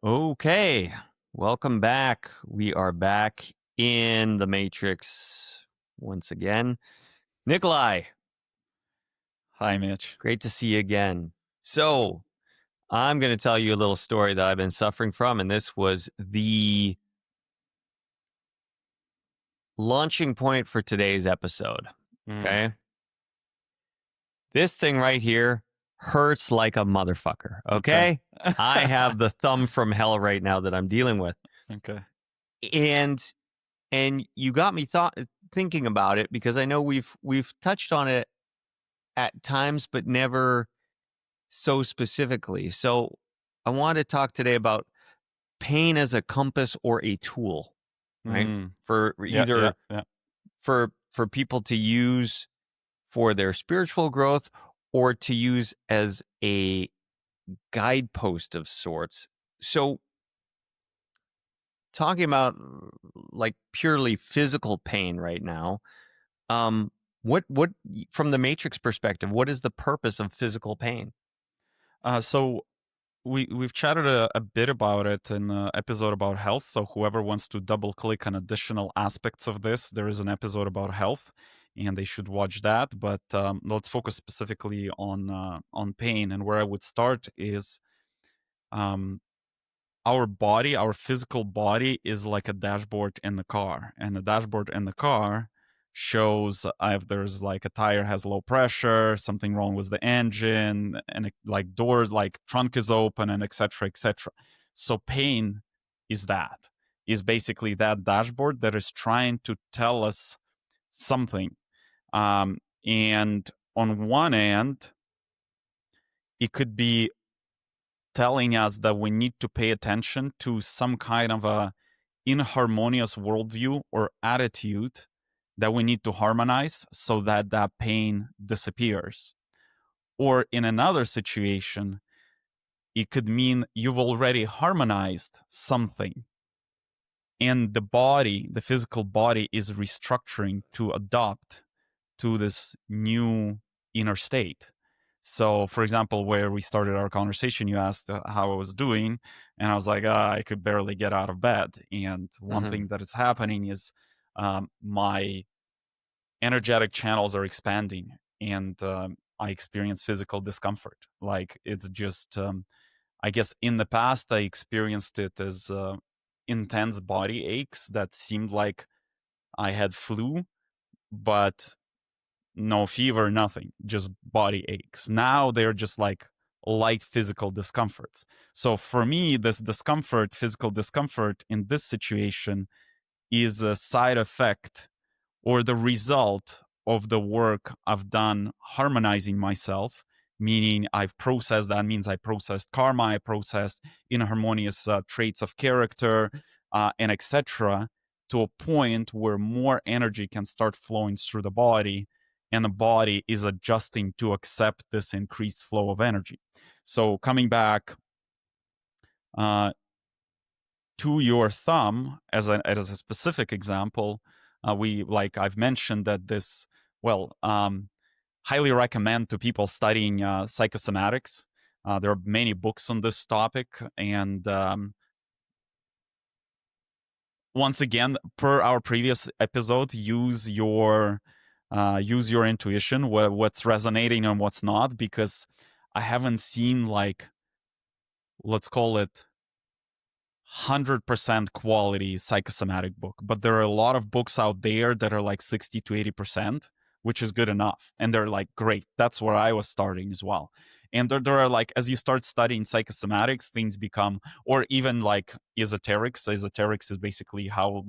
Okay, welcome back. We are back in the Matrix once again. Nikolai, Hi, Mitch. great to see you again. So, I'm going to tell you a little story that I've been suffering from, and this was the launching point for today's episode. Okay. This thing right here hurts like a motherfucker. Okay. I have the thumb from hell right now that I'm dealing with. Okay. And you got me thinking about it, because I know we've touched on it at times, but never so specifically. So I want to talk today about pain as a compass or a tool, right? For Yeah, yeah, either yeah. for people to use for their spiritual growth, or to use as a guidepost of sorts. So talking about like purely physical pain right now, what from the Matrix perspective, what is the purpose of physical pain? So we've chatted a bit about it in the episode about health. So whoever wants to double click on additional aspects of this, there is an episode about health, and they should watch that. But let's focus specifically on pain. And where I would start is um, our body, our physical body is like a dashboard in the car, and the dashboard in the car shows if there's like a tire has low pressure, something wrong with the engine, and like doors, like trunk is open, and etc., etc. So pain is basically that dashboard that is trying to tell us something. And on one end, it could be telling us that we need to pay attention to some kind of a inharmonious worldview or attitude that we need to harmonize so that that pain disappears. Or in another situation, it could mean you've already harmonized something, and the body, the physical body, is restructuring to adopt to this new inner state. So, for example, where we started our conversation, you asked how I was doing, and I was like, I could barely get out of bed. And one thing that is happening is my energetic channels are expanding, and I experience physical discomfort. Like it's just, I guess in the past, I experienced it as intense body aches that seemed like I had flu, but no fever, nothing, just body aches. Now they're just like light physical discomforts. So for me, this discomfort, physical discomfort in this situation is a side effect or the result of the work I've done harmonizing myself, meaning I've processed, that means I processed karma, I processed inharmonious traits of character, and etc., to a point where more energy can start flowing through the body, and the body is adjusting to accept this increased flow of energy. So coming back uh, to your thumb as a specific example, we, like I've mentioned, that this, highly recommend to people studying psychosomatics. There are many books on this topic, and once again, per our previous episode, use your intuition, what's resonating and what's not, because I haven't seen, like, let's call it 100% quality psychosomatic book, but there are a lot of books out there that are like 60 to 80%, which is good enough, and they're like great. That's where I was starting as well. And there are, like, as you start studying psychosomatics, things become, or even like esoterics. Esoterics is basically how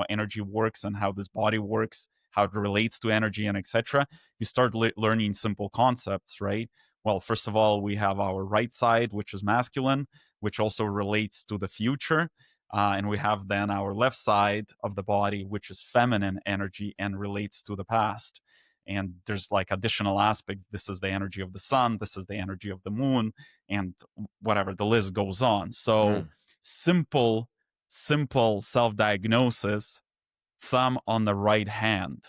energy works and how this body works, how it relates to energy, and etc. You start learning simple concepts, right? Well, first of all, we have our right side, which is masculine, which also relates to the future. And we have then our left side of the body, which is feminine energy and relates to the past. And there's like additional aspects. This is the energy of the sun. This is the energy of the moon, and whatever, the list goes on. So simple self-diagnosis, thumb on the right hand.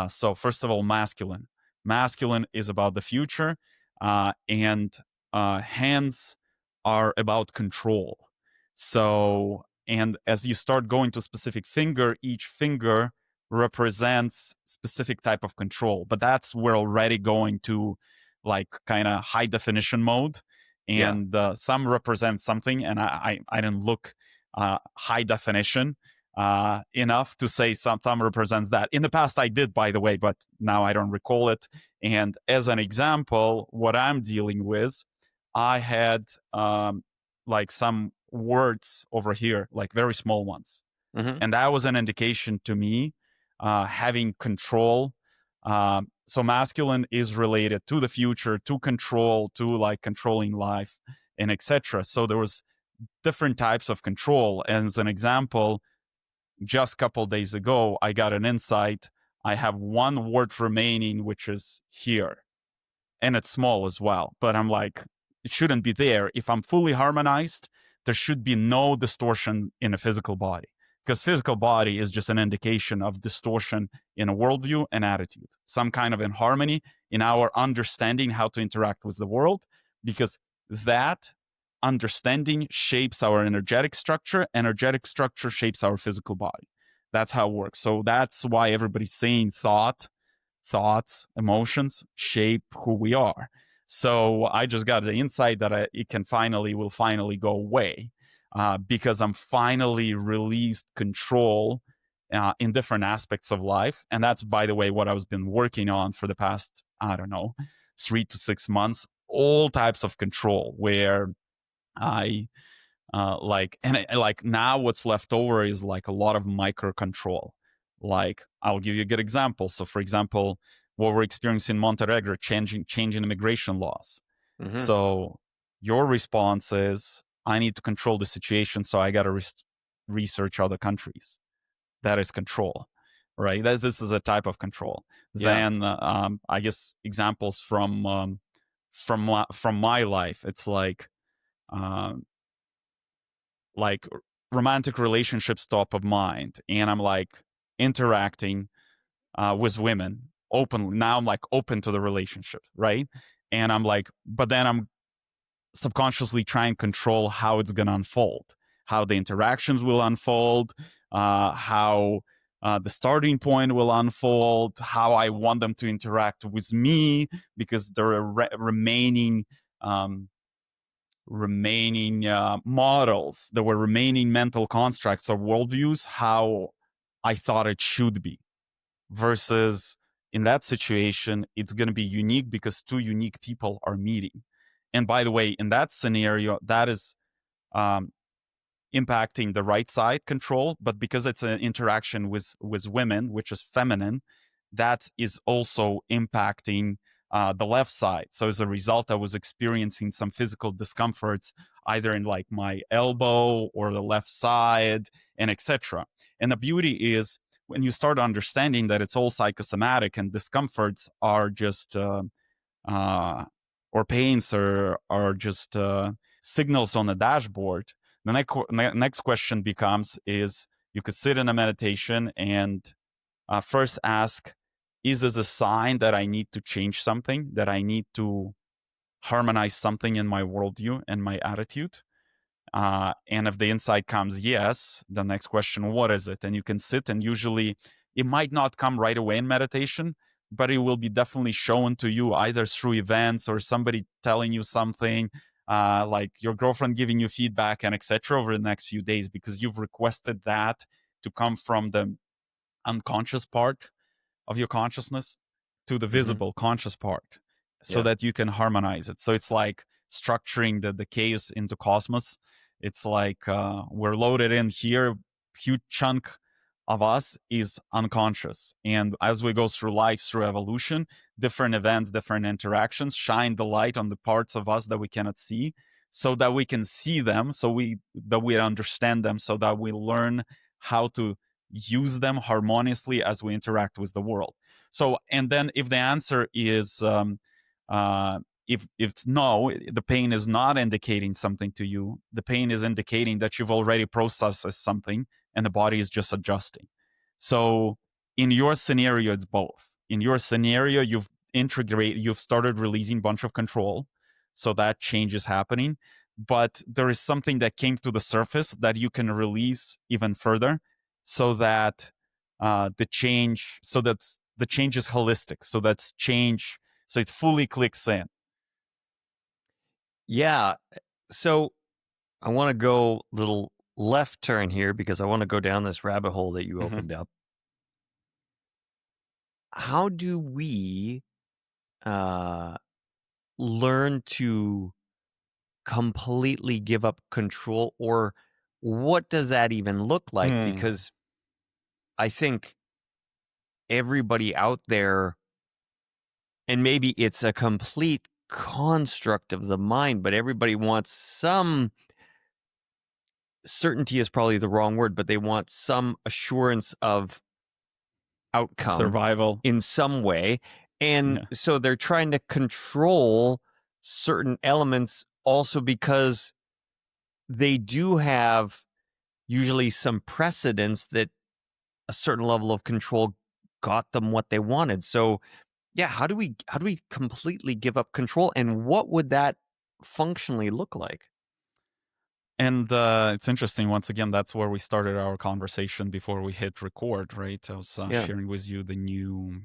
So first of all, masculine. Masculine is about the future, and hands are about control. So, and as you start going to specific finger, each finger represents specific type of control. But that's we're already going to like kind of high definition mode, Yeah. and the thumb represents something. And I didn't look high definition enough to say thumb represents that. In the past, I did, by the way, but now I don't recall it. And as an example, what I'm dealing with, I had like some words over here, like very small ones. Hmm. And that was an indication to me having control. So masculine is related to the future, to control, to like controlling life, and etc. So there was different types of control. And as an example, just a couple days ago, I got an insight. I have one word remaining, which is here, and it's small as well. But I'm like, it shouldn't be there. If I'm fully harmonized, there should be no distortion in a physical body, because physical body is just an indication of distortion in a worldview and attitude, some kind of inharmony in our understanding how to interact with the world, because that understanding shapes our energetic structure shapes our physical body. That's how it works. So that's why everybody's saying thoughts, emotions shape who we are. So I just got the insight that will finally go away because I'm finally released control in different aspects of life. And that's, by the way, what I've been working on for the past, I don't know, 3 to 6 months, all types of control where I like now what's left over is like a lot of micro control. Like I'll give you a good example. So for example, what we're experiencing in Montenegro, changing immigration laws. Hmm. So your response is, I need to control the situation, so I got to research other countries. That is control, right? This is a type of control. Yeah. Then I guess examples from my life. It's um, like romantic relationships top of mind, and I'm like interacting with women openly. Now I'm like open to the relationship, right? And I'm like, but then I'm subconsciously trying to control how it's going to unfold, how the interactions will unfold, how the starting point will unfold, how I want them to interact with me, because there are um, remaining models, there were remaining mental constructs or worldviews, how I thought it should be. Versus in that situation, it's going to be unique because two unique people are meeting. And by the way, in that scenario, that is um, impacting the right side control, but because it's an interaction with women, which is feminine, that is also impacting the left side. So as a result, I was experiencing some physical discomforts either in like my elbow or the left side, and etc. And the beauty is when you start understanding that it's all psychosomatic and discomforts are just uh, or pains are just signals on the dashboard. The next question becomes is you could sit in a meditation and first ask, is this a sign that I need to change something, that I need to harmonize something in my worldview and my attitude? And if the insight comes yes, the next question, what is it? And you can sit, and usually it might not come right away in meditation, but it will be definitely shown to you either through events or somebody telling you something, like your girlfriend giving you feedback and etc. over the next few days, because you've requested that to come from the unconscious part of your consciousness to the Hmm. visible conscious part, so Yeah. that you can harmonize it. So it's like structuring the chaos into cosmos. It's like we're loaded in here, huge chunk of us is unconscious, and as we go through life, through evolution, different events, different interactions shine the light on the parts of us that we cannot see, so that we can see them, so we understand them, so that we learn how to use them harmoniously as we interact with the world. So, and then if the answer is uh, if it's no, the pain is not indicating something to you. The pain is indicating that you've already processed something, and the body is just adjusting. So, in your scenario, it's both. In your scenario, you've started releasing a bunch of control, so that change is happening. but there is something that came to the surface that you can release even further, so that the change is holistic, so that's change, so it fully clicks in. Yeah. So I want to go a little left turn here because I want to go down this rabbit hole that you Mhm. opened up. How do we uh, learn to completely give up control, or what does that even look like? Mm. Because I think everybody out there, and maybe it's a complete construct of the mind, but everybody wants some certainty is probably the wrong word, but they want some assurance of outcome Survival. in some way. And Yeah. so they're trying to control certain elements also because they do have usually some precedents that a certain level of control got them what they wanted. So yeah, how do we completely give up control, and what would that functionally look like? And it's interesting, once again, that's where we started our conversation before we hit record, right? I was Yeah. sharing with you the new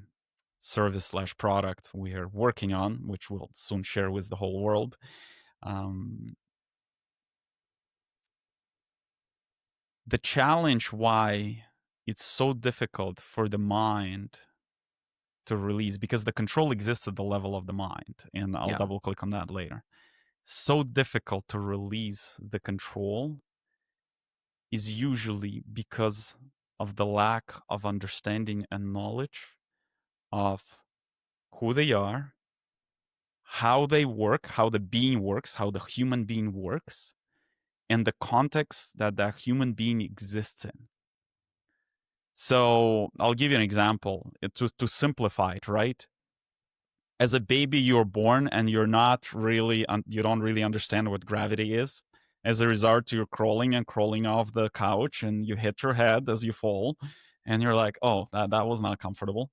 service/product we are working on, which we'll soon share with the whole world. Um, the challenge why it's so difficult for the mind to release, because the control exists at the level of the mind, and I'll Yeah. double click on that later. So difficult to release the control is usually because of the lack of understanding and knowledge of who they are, how they work, how the being works, how the human being works, and the context that that human being exists in. So I'll give you an example to simplify it, right? As a baby, you're born and you're not really, you don't really understand what gravity is. As a result, you're crawling and crawling off the couch and you hit your head as you fall. And you're like, oh, that was not comfortable.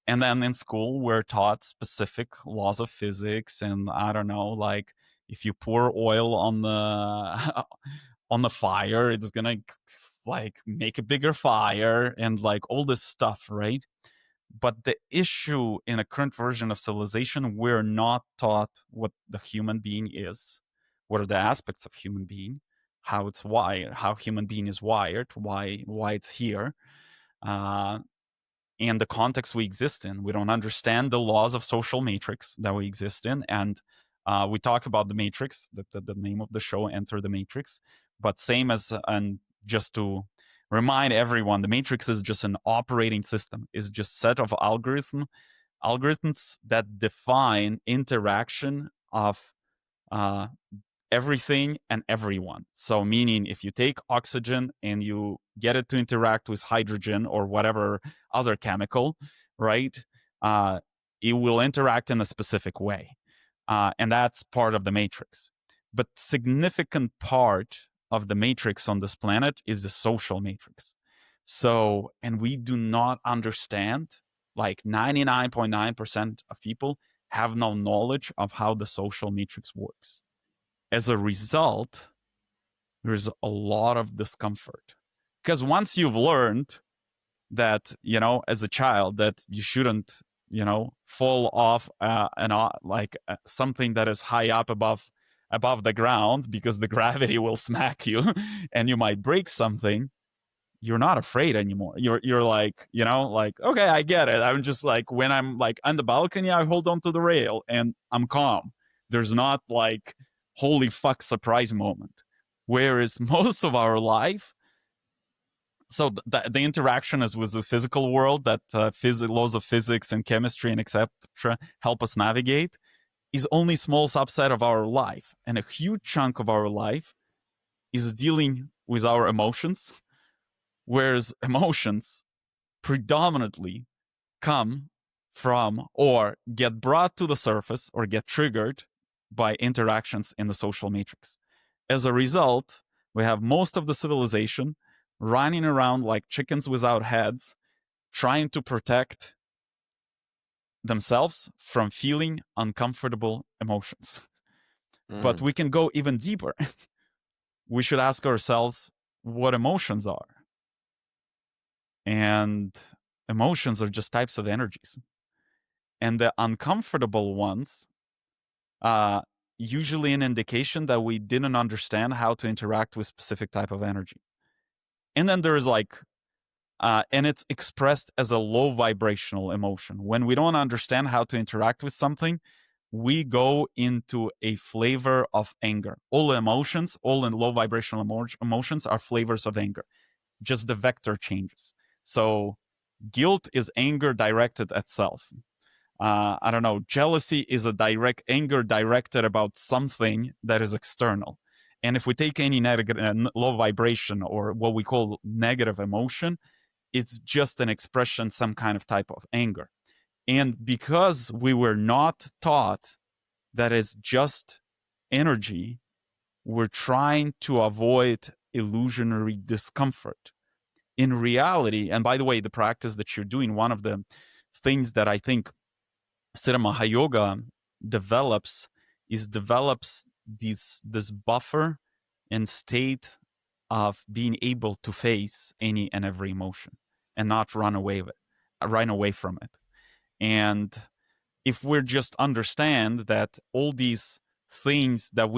And then in school, we're taught specific laws of physics. And I don't know, like if you pour oil on the on the fire, it's gonna like make a bigger fire and like all this stuff, right? But the issue in a current version of civilization, we're not taught what the human being is, what are the aspects of human being, how it's wired, how human being is wired, why it's here, uh, and the context we exist in. We don't understand the laws of social matrix that we exist in, and we talk about the matrix, the name of the show, Enter the Matrix. But same as, and just to remind everyone, the matrix is just an operating system, is just set of algorithms that define interaction of uh, everything and everyone. So, meaning if you take oxygen and you get it to interact with hydrogen or whatever other chemical, right? Uh, it will interact in a specific way. And that's part of the matrix. But significant part of the matrix on this planet is the social matrix. So, and we do not understand, like 99.9% of people have no knowledge of how the social matrix works. As a result, there's a lot of discomfort. Because once you've learned that, as a child, that you shouldn't, fall off something that is high up above the ground, because the gravity will smack you and you might break something, you're not afraid anymore. You're like, like, okay, I get it. I'm just like, when I'm like on the balcony, I hold on to the rail and I'm calm. There's not like holy fuck surprise moment. Whereas most of our life, so the interaction is with the physical world that laws of physics and chemistry and etc. help us navigate, is only small subset of our life, and a huge chunk of our life is dealing with our emotions, whereas emotions predominantly come from or get brought to the surface or get triggered by interactions in the social matrix. As a result, we have most of the civilization running around like chickens without heads, trying to protect themselves from feeling uncomfortable emotions. But we can go even deeper. We should ask ourselves what emotions are. And emotions are just types of energies. And the uncomfortable ones, usually an indication that we didn't understand how to interact with specific type of energy. And then there's like, and it's expressed as a low vibrational emotion. When we don't understand how to interact with something, we go into a flavor of anger. All emotions, all in low vibrational emotions are flavors of anger. Just the vector changes. So guilt is anger directed at self. I don't know, jealousy is a direct anger directed about something that is external. And if we take any low vibration or what we call negative emotion, it's just an expression, some kind of type of anger. And because we were not taught that is just energy, we're trying to avoid illusionary discomfort. In reality, and by the way, the practice that you're doing, one of the things that I think Siddha Mahayoga develops this buffer and state of being able to face any and every emotion and not run away from it. And if we're just understand that all these things that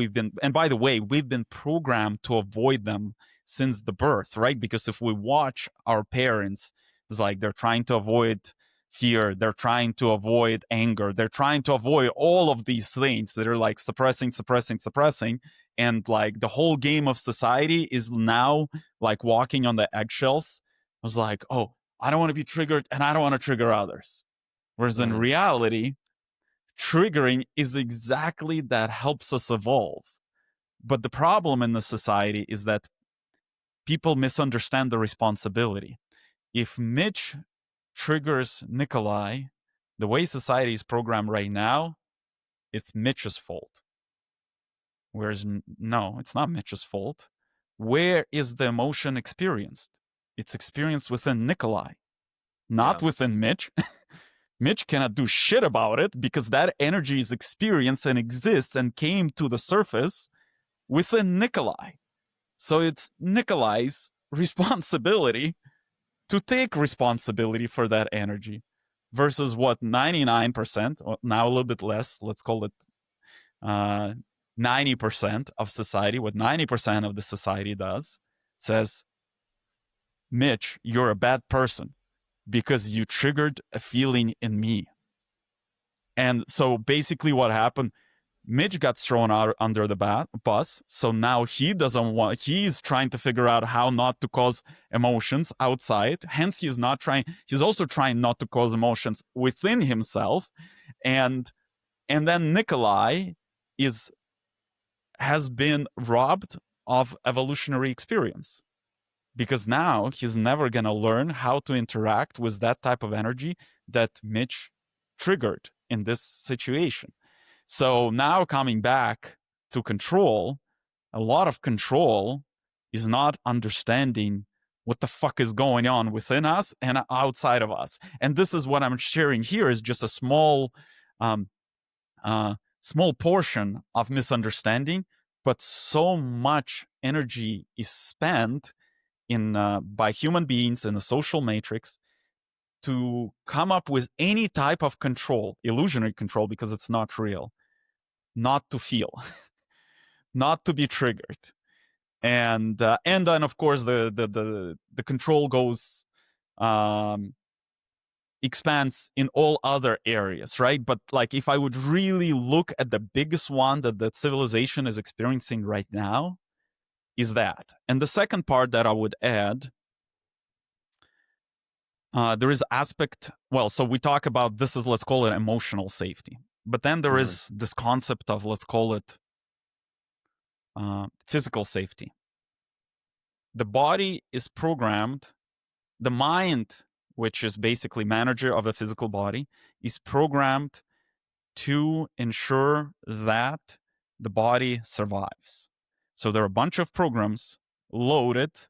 and by the way, we've been programmed to avoid them since the birth, right? Because if we watch our parents, it's like they're trying to avoid fear, they're trying to avoid anger, they're trying to avoid all of these things that are like suppressing. And like the whole game of society is now like walking on the eggshells. I was like, oh, I don't want to be triggered and I don't want to trigger others. Whereas in reality, triggering is exactly that helps us evolve. But the problem in the society is that people misunderstand the responsibility. If Mitch triggers Nikolai, the way society is programmed right now, it's Mitch's fault. Whereas, no, it's not Mitch's fault. Where is the emotion experienced? It's experienced within Nikolai, not within Mitch. Mitch cannot do shit about it because that energy is experienced and exists and came to the surface within Nikolai. So it's Nikolai's responsibility to take responsibility for that energy versus what 99%, or now a little bit less, let's call it 90% of society, what 90% of the society does, says, Mitch, you're a bad person because you triggered a feeling in me. And so basically what happened, Mitch got thrown out under the bus. So now he's trying to figure out how not to cause emotions outside. Hence, he's also trying not to cause emotions within himself. And then Nikolai has been robbed of evolutionary experience because now he's never going to learn how to interact with that type of energy that Mitch triggered in this situation. So now coming back to control, a lot of control is not understanding what the fuck is going on within us and outside of us. And this is what I'm sharing here is just a small portion of misunderstanding, but so much energy is spent by human beings in the social matrix to come up with any type of control, illusionary control, because it's not real, not to feel, not to be triggered. And then of course the control goes expands in all other areas, right? But like if I would really look at the biggest one that the civilization is experiencing right now, is that. And the second part that I would add, there is aspect, well, so we talk about this is, let's call it emotional safety. But then there is this concept of, let's call it physical safety. The body is programmed, the mind, which is basically manager of the physical body, is programmed to ensure that the body survives. So there are a bunch of programs preloaded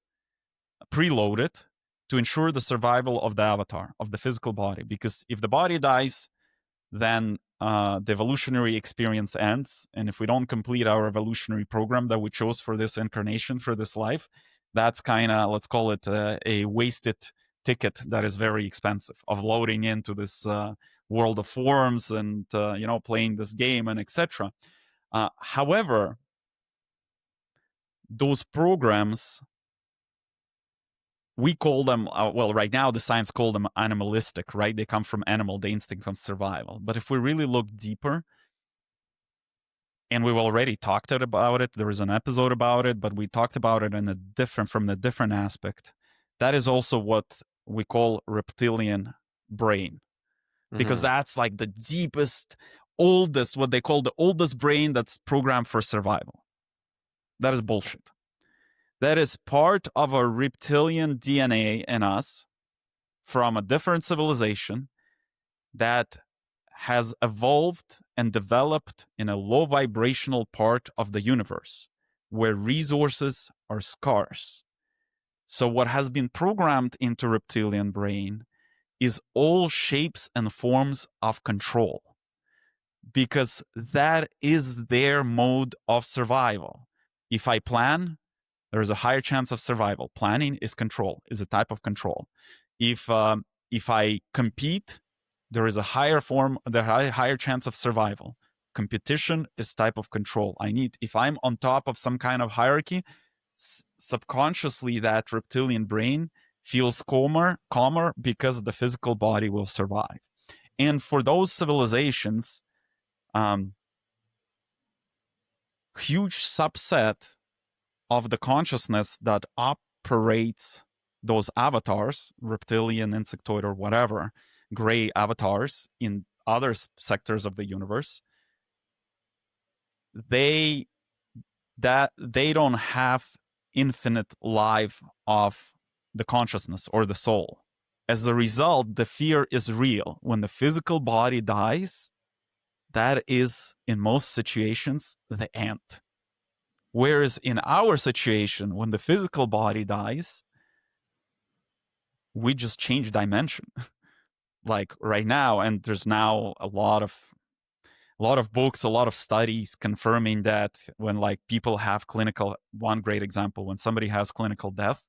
to ensure the survival of the avatar, of the physical body. Because if the body dies, then the evolutionary experience ends, and if we don't complete our evolutionary program that we chose for this incarnation, for this life, that's kind of, let's call it a wasted ticket that is very expensive of loading into this world of forms and playing this game and etc. However, those programs, we call them, right now the science call them animalistic, right? They come from animal, the instinct of survival. But if we really look deeper, and we've already talked about it, there is an episode about it, but we talked about it from a different aspect. That is also what we call reptilian brain, because that's like the deepest, oldest, what they call the oldest brain that's programmed for survival. That is bullshit. That is part of a reptilian DNA in us from a different civilization that has evolved and developed in a low vibrational part of the universe where resources are scarce. So what has been programmed into reptilian brain is all shapes and forms of control, because that is their mode of survival. If I plan, there is a higher chance of survival. Planning is control, is a type of control. If I compete, there is a higher chance of survival. Competition is type of control. If I'm on top of some kind of hierarchy, subconsciously that reptilian brain feels calmer because the physical body will survive. And for those civilizations, huge subset of the consciousness that operates those avatars, reptilian, insectoid, or whatever, gray avatars in other sectors of the universe, they don't have infinite life of the consciousness or the soul. As a result, the fear is real. When the physical body dies, that is, in most situations, the end. Whereas in our situation, when the physical body dies, we just change dimension. Like right now, and there's now a lot of books, a lot of studies confirming that when like people have one great example, when somebody has clinical death,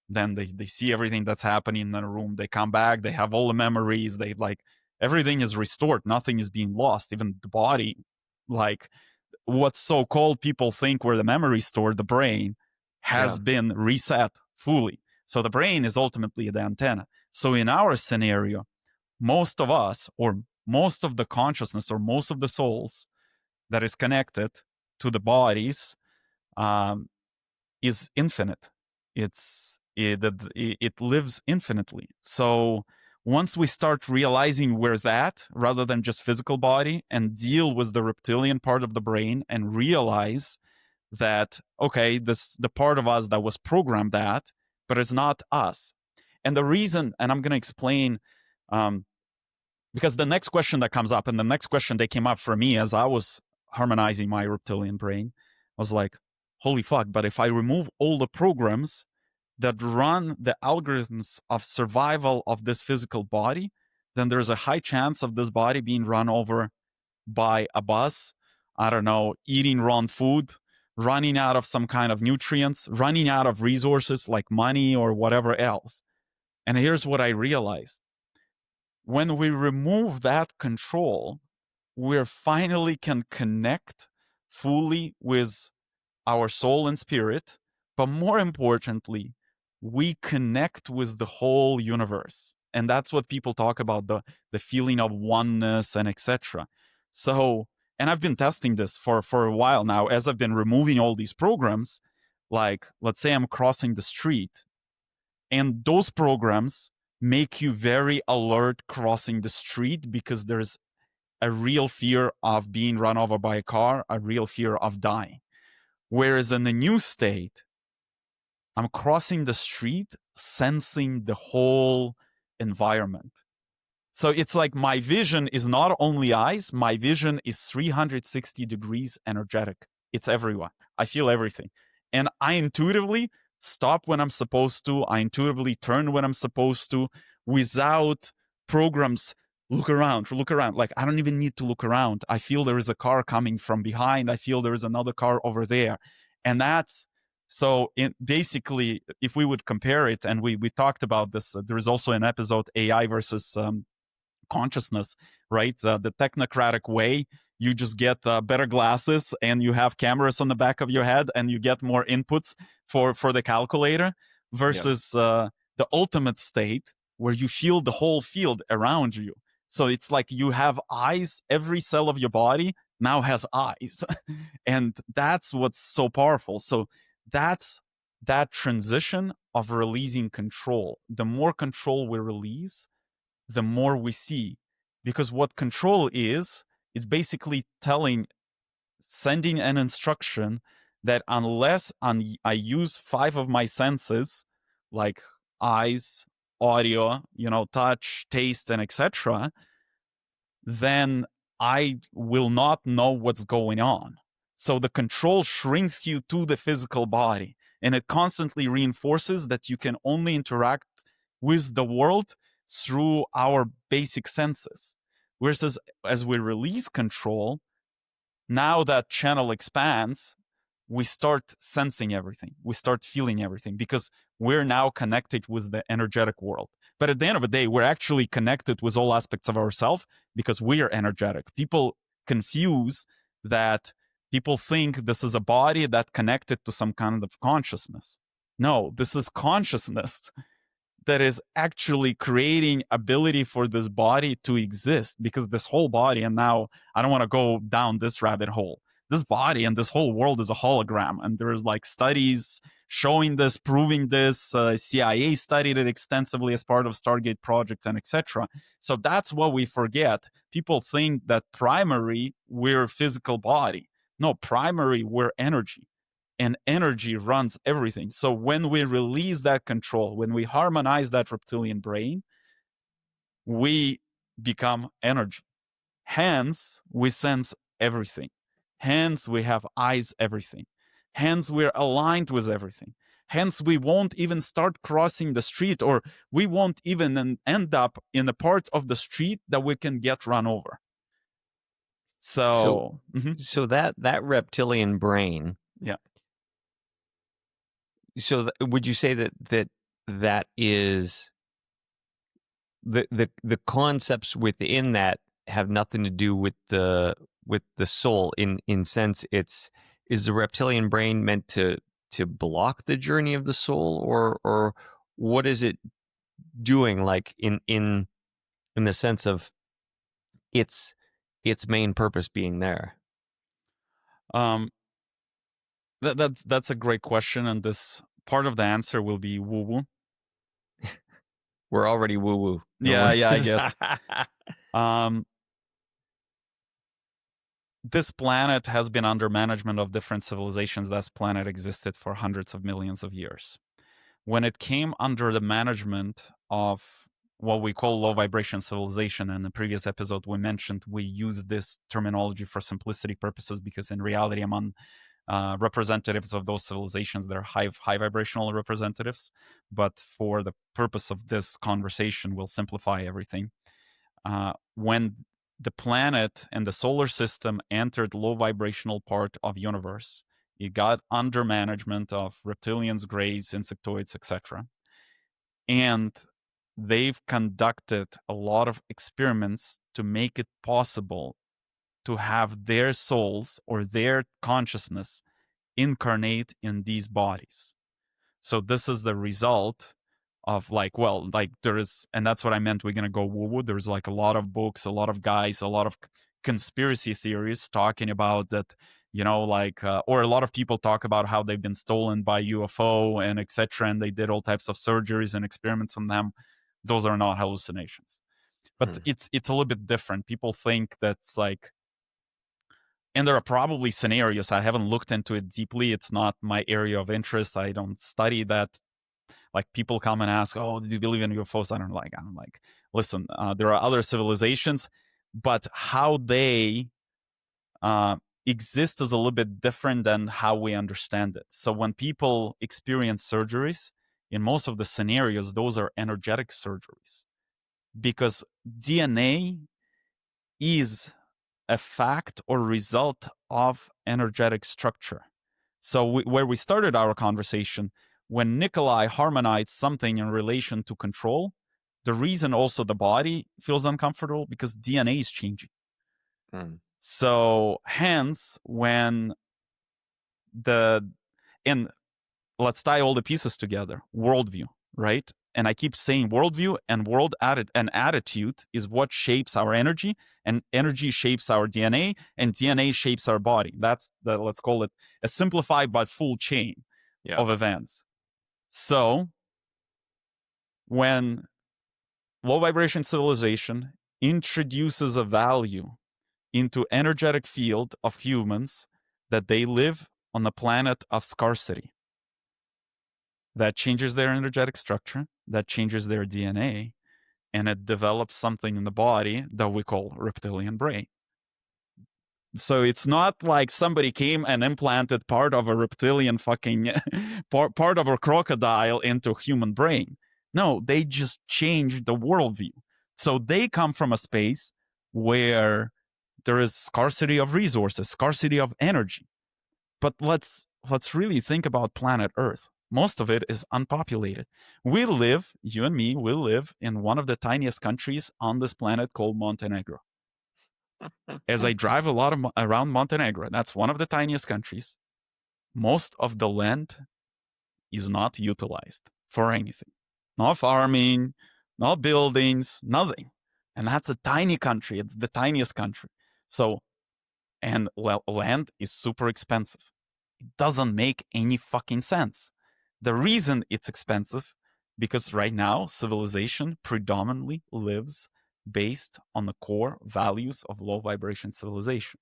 then they see everything that's happening in the room, they come back, they have all the memories, they like everything is restored, nothing is being lost, even the body, like what so-called people think where the memory stored, the brain has been reset fully. So the brain is ultimately the antenna. So in our scenario, most of us, or most of the consciousness, or most of the souls that is connected to the bodies is infinite. It lives infinitely. So once we start realizing we're that, rather than just physical body, and deal with the reptilian part of the brain and realize that, okay, the part of us that was programmed that, but it's not us. And the reason, and I'm going to explain, because the next question that comes up, and the next question that came up for me as I was harmonizing my reptilian brain, was like, holy fuck, but if I remove all the programs that run the algorithms of survival of this physical body, then there's a high chance of this body being run over by a bus, I don't know, eating wrong food, running out of some kind of nutrients, running out of resources like money or whatever else. And here's what I realized. When we remove that control, we finally can connect fully with our soul and spirit, but more importantly, we connect with the whole universe. And that's what people talk about, the feeling of oneness and etc. So, and I've been testing this for a while now, as I've been removing all these programs. Like, let's say I'm crossing the street, and those programs make you very alert crossing the street, because there's a real fear of being run over by a car, a real fear of dying. Whereas in the new state, I'm crossing the street, sensing the whole environment. So it's like my vision is not only eyes, my vision is 360 degrees energetic. It's everywhere. I feel everything. And I intuitively stop when I'm supposed to. I intuitively turn when I'm supposed to, without programs look around, look around. Like, I don't even need to look around. I feel there is a car coming from behind. I feel there is another car over there. And that's so basically, if we would compare it, and we talked about this, there is also an episode, AI versus consciousness, right? The technocratic way, you just get better glasses and you have cameras on the back of your head and you get more inputs for the calculator, Yep. versus the ultimate state where you feel the whole field around you. So it's like you have eyes, every cell of your body now has eyes. And that's what's so powerful. So that's that transition of releasing control. The more control we release, the more we see. Because what control is, it's basically sending an instruction that unless I use 5 of my senses, like eyes, audio, touch, taste, and etc., then I will not know what's going on. So the control shrinks you to the physical body, and it constantly reinforces that you can only interact with the world through our basic senses. Whereas as we release control, now that channel expands, we start sensing everything. We start feeling everything because we're now connected with the energetic world. But at the end of the day, we're actually connected with all aspects of ourselves because we are energetic. People confuse that. People think this is a body that connected to some kind of consciousness. No, this is consciousness that is actually creating ability for this body to exist, because this whole body, and now I don't want to go down this rabbit hole, this body and this whole world is a hologram, and there's like studies showing this, proving this. CIA studied it extensively as part of Stargate project and etc. So that's what we forget. People think that primary, we're physical body. No, primary, we're energy, and energy runs everything. So when we release that control, when we harmonize that reptilian brain, we become energy. Hence, we sense everything. Hence, we have eyes, everything. Hence, we're aligned with everything. Hence, we won't even start crossing the street, or we won't even end up in a part of the street that we can get run over. So So, so that reptilian brain. yeah. So would you say that is the concepts within that have nothing to do with the soul, in sense is the reptilian brain meant to block the journey of the soul, or what is it doing, like in the sense of its main purpose being there? Um, that's a great question, and this part of the answer will be woo woo. We're already woo woo. Yeah, I guess. Um, this planet has been under management of different civilizations. That planet existed for hundreds of millions of years. When it came under the management of what we call low vibration civilization, in the previous episode we mentioned, we use this terminology for simplicity purposes because in reality, among representatives of those civilizations, they're high vibrational representatives. But for the purpose of this conversation, we'll simplify everything. When the planet and the solar system entered low vibrational part of universe, it got under management of reptilians, greys, insectoids, etc. And they've conducted a lot of experiments to make it possible to have their souls or their consciousness incarnate in these bodies. So this is the result of there is, and that's what I meant. We're going to go woo woo. There's like a lot of books, a lot of guys, a lot of conspiracy theories talking about that, or a lot of people talk about how they've been stolen by UFO and etc. And they did all types of surgeries and experiments on them. Those are not hallucinations. But it's a little bit different. People think that's like, and there are probably scenarios. I haven't looked into it deeply. It's not my area of interest. I don't study that. Like, people come and ask, "Oh, do you believe in UFOs?" I'm like, listen, there are other civilizations, but how they exist is a little bit different than how we understand it. So when people experience surgeries, in most of the scenarios, those are energetic surgeries. because DNA is a fact or result of energetic structure. So where we started our conversation, when Nikolai harmonized something in relation to control, the reason also the body feels uncomfortable because DNA is changing. Mm. So hence, when the and let's tie all the pieces together, worldview, right? And I keep saying worldview and attitude is what shapes our energy, and energy shapes our DNA, and DNA shapes our body. That's the, let's call it a simplified but full chain Yeah. of events. So when low vibration civilization introduces a value into energetic field of humans, that they live on a planet of scarcity, that changes their energetic structure, that changes their DNA, and it develops something in the body that we call reptilian brain. So it's not like somebody came and implanted part of a reptilian fucking part of a crocodile into human brain. No, they just changed the worldview. So they come from a space where there is scarcity of resources, scarcity of energy. But let's really think about planet Earth. Most of it is unpopulated. We live, you and me, we live in one of the tiniest countries on this planet called Montenegro. As I drive a lot of around Montenegro, that's one of the tiniest countries. Most of the land is not utilized for anything. Not farming, not buildings, nothing. And that's a tiny country. It's the tiniest country. So, and well, land is super expensive. It doesn't make any fucking sense. The reason it's expensive, because right now civilization predominantly lives based on the core values of low vibration civilization.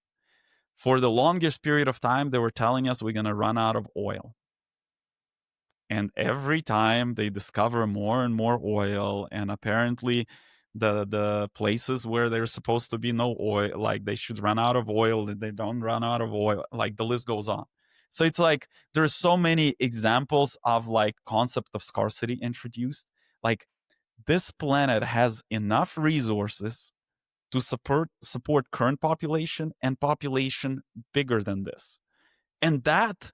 For the longest period of time, they were telling us we're going to run out of oil. And every time they discover more and more oil, and apparently the places where there's supposed to be no oil, like they should run out of oil, they don't run out of oil, like the list goes on. So it's like there's so many examples of like concept of scarcity introduced. Like this planet has enough resources to support current population and population bigger than this. And that,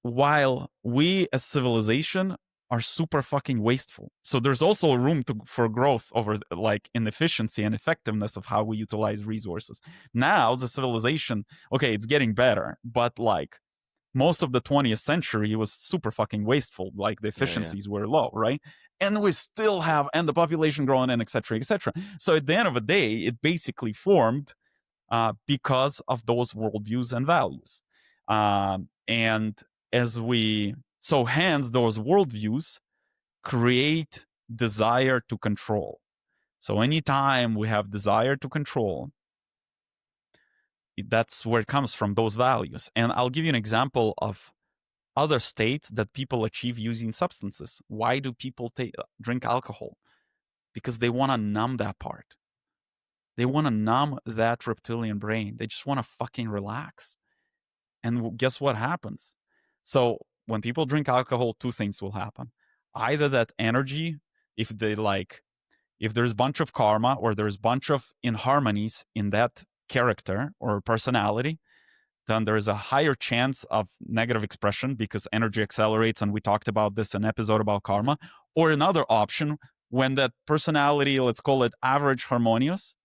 while we as civilization are super fucking wasteful. So there's also room for growth over like inefficiency and effectiveness of how we utilize resources. Now the civilization, okay, it's getting better, but like most of the 20th century was super fucking wasteful. Like the efficiencies were low, right? And we still have, and the population growing, and et cetera, et cetera. So at the end of the day, it basically formed because of those worldviews and values. And as we, so hence those worldviews create desire to control. So anytime we have desire to control, that's where it comes from, those values. And I'll give you an example of other states that people achieve using substances. Why do people drink alcohol? Because they want to numb that part. They want to numb that reptilian brain. They just want to fucking relax. And guess what happens? So when people drink alcohol, two things will happen. Either that energy, if they like, if there's a bunch of karma or there's a bunch of inharmonies in that character or personality, then there is a higher chance of negative expression because energy accelerates. And we talked about this in an episode about karma. Or another option, when that personality, let's call it average harmonious,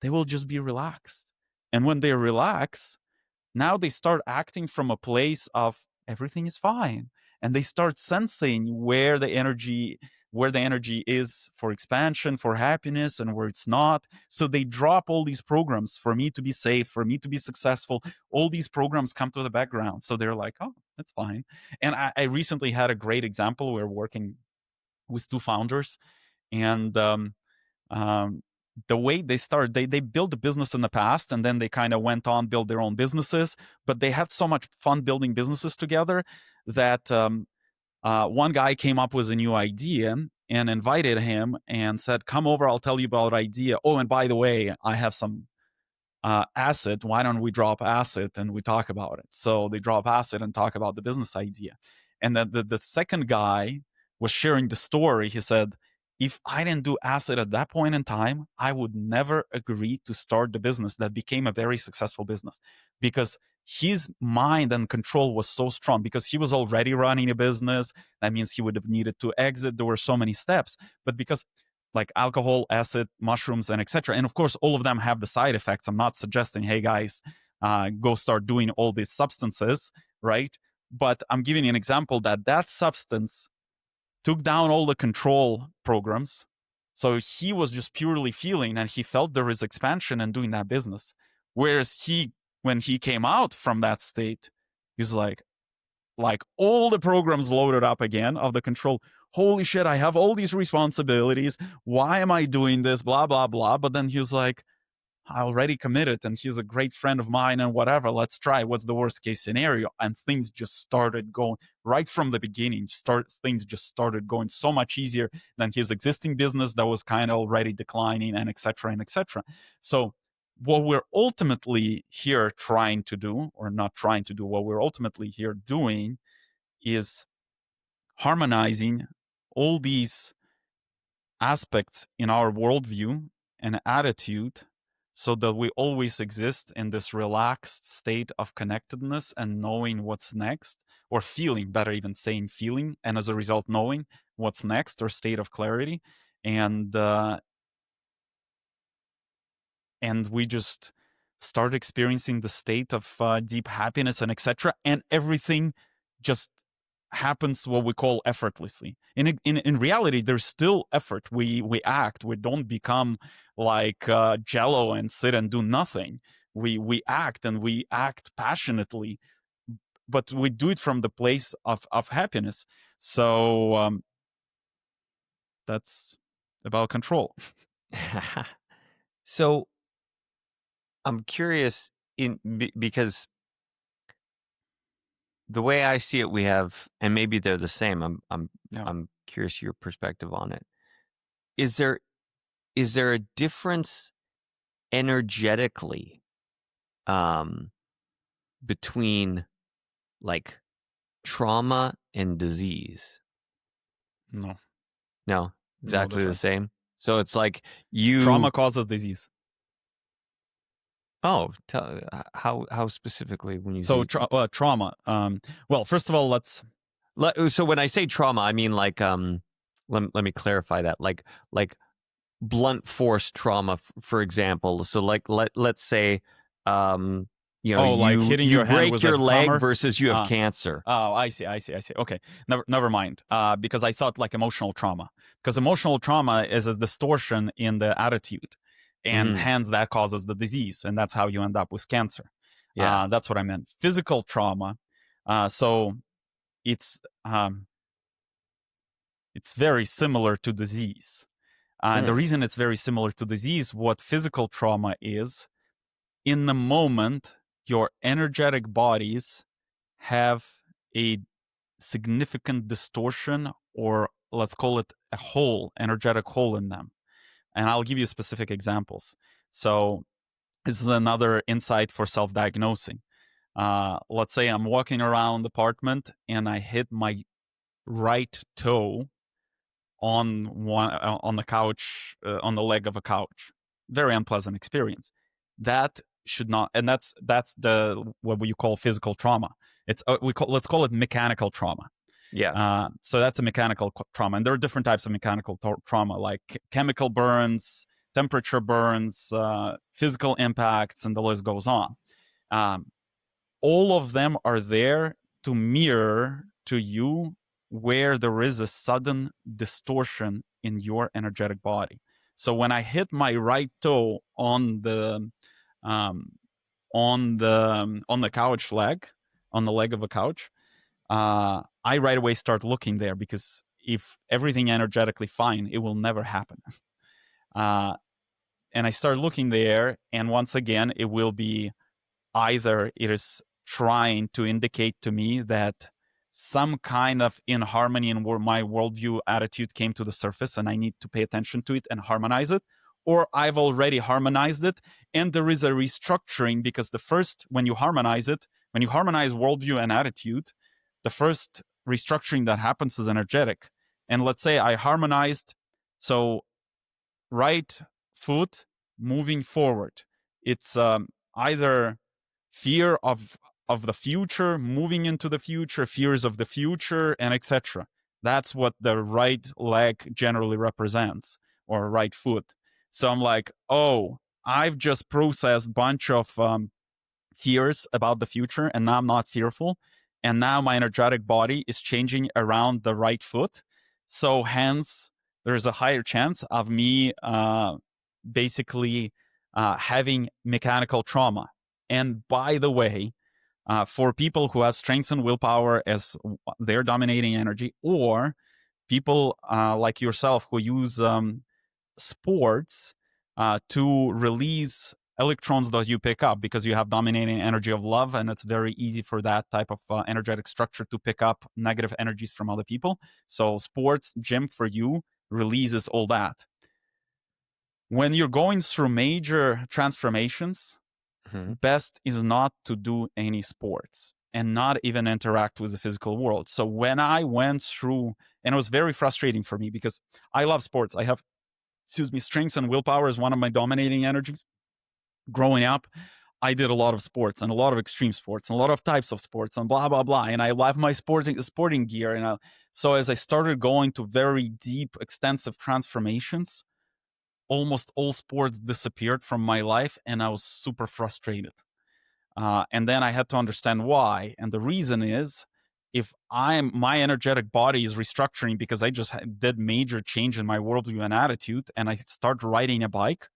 they will just be relaxed. And when they relax, now they start acting from a place of everything is fine. And they start sensing where the energy is for expansion, for happiness, and where it's not. So they drop all these programs for me to be safe, for me to be successful. All these programs come to the background. So they're like, oh, that's fine. And I recently had a great example. We're working with two founders, and um, the way they started, they built a business in the past, and then they kind of went on build their own businesses. But they had so much fun building businesses together that one guy came up with a new idea and invited him and said, come over, I'll tell you about idea. Oh, and by the way, I have some acid. Why don't we drop acid and we talk about it? So they drop acid and talk about the business idea. And then the second guy was sharing the story. He said, if I didn't do acid at that point in time, I would never agree to start the business that became a very successful business, because his mind and control was so strong, because he was already running a business. That means he would have needed to exit. There were so many steps, but because like alcohol, acid, mushrooms, and etc. And of course, all of them have the side effects. I'm not suggesting, hey guys, go start doing all these substances, right? But I'm giving you an example that that substance took down all the control programs. So he was just purely feeling, and he felt there is expansion in doing that business. Whereas when he came out from that state, he's like all the programs loaded up again of the control. Holy shit, I have all these responsibilities. Why am I doing this? Blah, blah, blah. But then he was like, I already committed, and he's a great friend of mine, and whatever, let's try. What's the worst case scenario? And things just started going right from the beginning. Things just started going so much easier than his existing business that was kind of already declining, and etc. and etc. So what we're ultimately here trying to do, or not trying to do, what we're ultimately here doing is harmonizing all these aspects in our worldview and attitude so that we always exist in this relaxed state of connectedness and knowing what's next, or feeling, better even saying feeling, and as a result knowing what's next, or state of clarity. And we just start experiencing the state of deep happiness and etc. And everything just happens what we call effortlessly. In reality, there's still effort. We act. We don't become like jello and sit and do nothing. We act, and we act passionately, but we do it from the place of happiness. So that's about control. So I'm curious because the way I see it, we have, and maybe they're the same. I'm curious your perspective on it. Is there a difference energetically between like trauma and disease? No Exactly the difference. same. So it's like Trauma causes disease. Oh, how specifically when you So say trauma. Well, first of all, so when I say trauma, I mean like let me clarify that, like blunt force trauma, for example. So like let's say like hitting you your hand break with a your leg hammer versus you have cancer. Oh, I see. Okay, never mind. Because I thought like emotional trauma, because emotional trauma is a distortion in the attitude, and hence that causes the disease, and that's how you end up with cancer. Yeah. That's what I meant. Physical trauma. So it's very similar to disease. And the reason it's very similar to disease, what physical trauma is, in the moment, your energetic bodies have a significant distortion, or let's call it a hole, energetic hole in them. And I'll give you specific examples. So this is another insight for self-diagnosing. Let's say I'm walking around the apartment and I hit my right toe on the couch, on the leg of a couch. Very unpleasant experience. That should not, and that's the what you call physical trauma. It's let's call it mechanical trauma. Yeah. So that's a mechanical trauma, and there are different types of mechanical trauma, like chemical burns, temperature burns, physical impacts, and the list goes on. All of them are there to mirror to you where there is a sudden distortion in your energetic body. So when I hit my right toe on the couch leg, on the leg of a couch, I right away start looking there, because if everything energetically fine, it will never happen. And I start looking there, and once again, it will be either it is trying to indicate to me that some kind of inharmony in my worldview attitude came to the surface, and I need to pay attention to it and harmonize it, or I've already harmonized it, and there is a restructuring, because when you harmonize worldview and attitude, the first restructuring that happens is energetic. And let's say I harmonized So right foot moving forward. It's either fear of the future, moving into the future, fears of the future, and etc. That's what the right leg generally represents, or right foot. So I'm like, oh, I've just processed a bunch of fears about the future, and now I'm not fearful. And now my energetic body is changing around the right foot. So hence, there's a higher chance of me basically having mechanical trauma. And by the way, for people who have strength and willpower as their dominating energy, or people like yourself who use sports to release electrons that you pick up because you have dominating energy of love, and it's very easy for that type of energetic structure to pick up negative energies from other people. So sports, gym for you releases all that. When you're going through major transformations, Mhm. best is not to do any sports and not even interact with the physical world. So when I went through, and it was very frustrating for me because I love sports. I have, strength and willpower is one of my dominating energies. Growing up, I did a lot of sports and a lot of extreme sports and a lot of types of sports and blah blah blah. And I love my sporting gear. And so as I started going to very deep, extensive transformations, almost all sports disappeared from my life, and I was super frustrated. And then I had to understand why. And the reason is, if my energetic body is restructuring because I just did major change in my worldview and attitude, and I start riding a bike,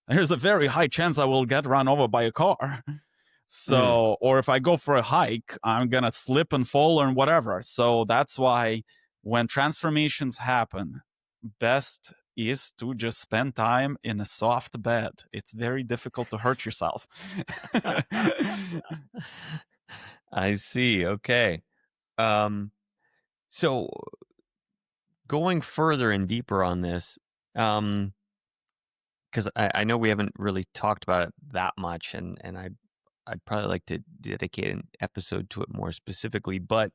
there's a very high chance I will get run over by a car. Mm. So, or if I go for a hike, I'm gonna slip and fall and whatever. So that's why when transformations happen, best is to just spend time in a soft bed. It's very difficult to hurt yourself. I see. Okay. Um, so going further and deeper on this, because I know we haven't really talked about it that much, and I'd probably like to dedicate an episode to it more specifically. But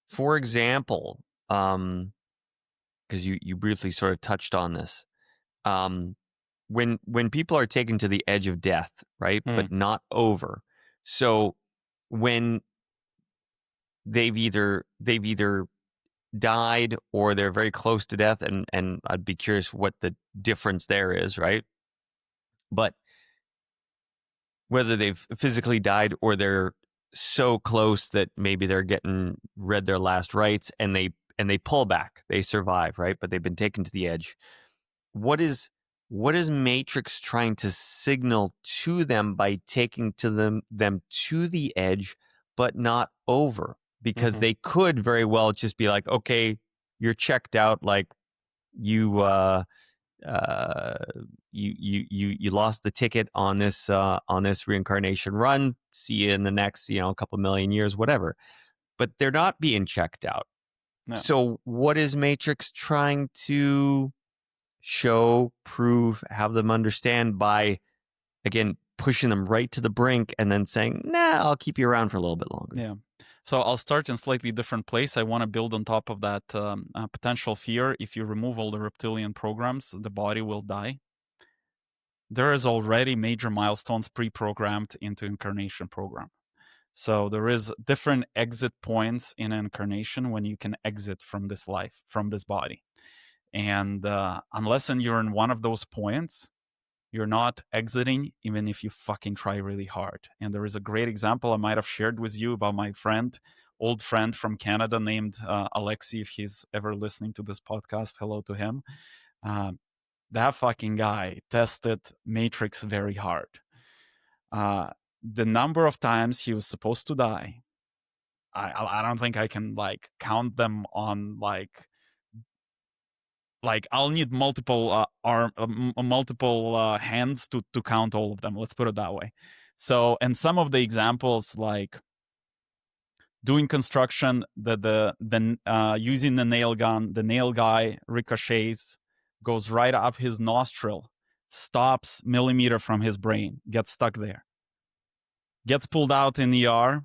for example, because you briefly sort of touched on this, um, when people are taken to the edge of death, right, Hmm. but not over. So when they've either died or they're very close to death, and I'd be curious what the difference there is, right? But whether they've physically died or they're so close that maybe they're getting read their last rites, and they pull back, they survive, right? But they've been taken to the edge. What is Matrix trying to signal to them by taking to them to the edge, but not over? Because Mm-hmm. they could very well just be like, okay, you're checked out, like you uh, you lost the ticket on this reincarnation run. See you in the next couple million years, whatever. But they're not being checked out. Yeah. So what is Matrix trying to show, prove, have them understand by, again, pushing them right to the brink and then saying, nah, I'll keep you around for a little bit longer? Yeah. So I'll start in slightly different place. I want to build on top of that potential fear. If you remove all the reptilian programs, the body will die. There is already major milestones pre-programmed into incarnation program. So there is different exit points in incarnation when you can exit from this life, from this body. And unless you're in one of those points, you're not exiting, even if you fucking try really hard. And there is a great example I might have shared with you about my old friend from Canada named Alexi. If he's ever listening to this podcast, hello to him. That fucking guy tested Matrix very hard. The number of times he was supposed to die, I don't think I can count them on I'll need multiple multiple hands to count all of them. Let's put it that way. So, and some of the examples, like doing construction, using the nail gun, the nail guy ricochets, goes right up his nostril, stops millimeter from his brain, gets stuck there, gets pulled out in ER.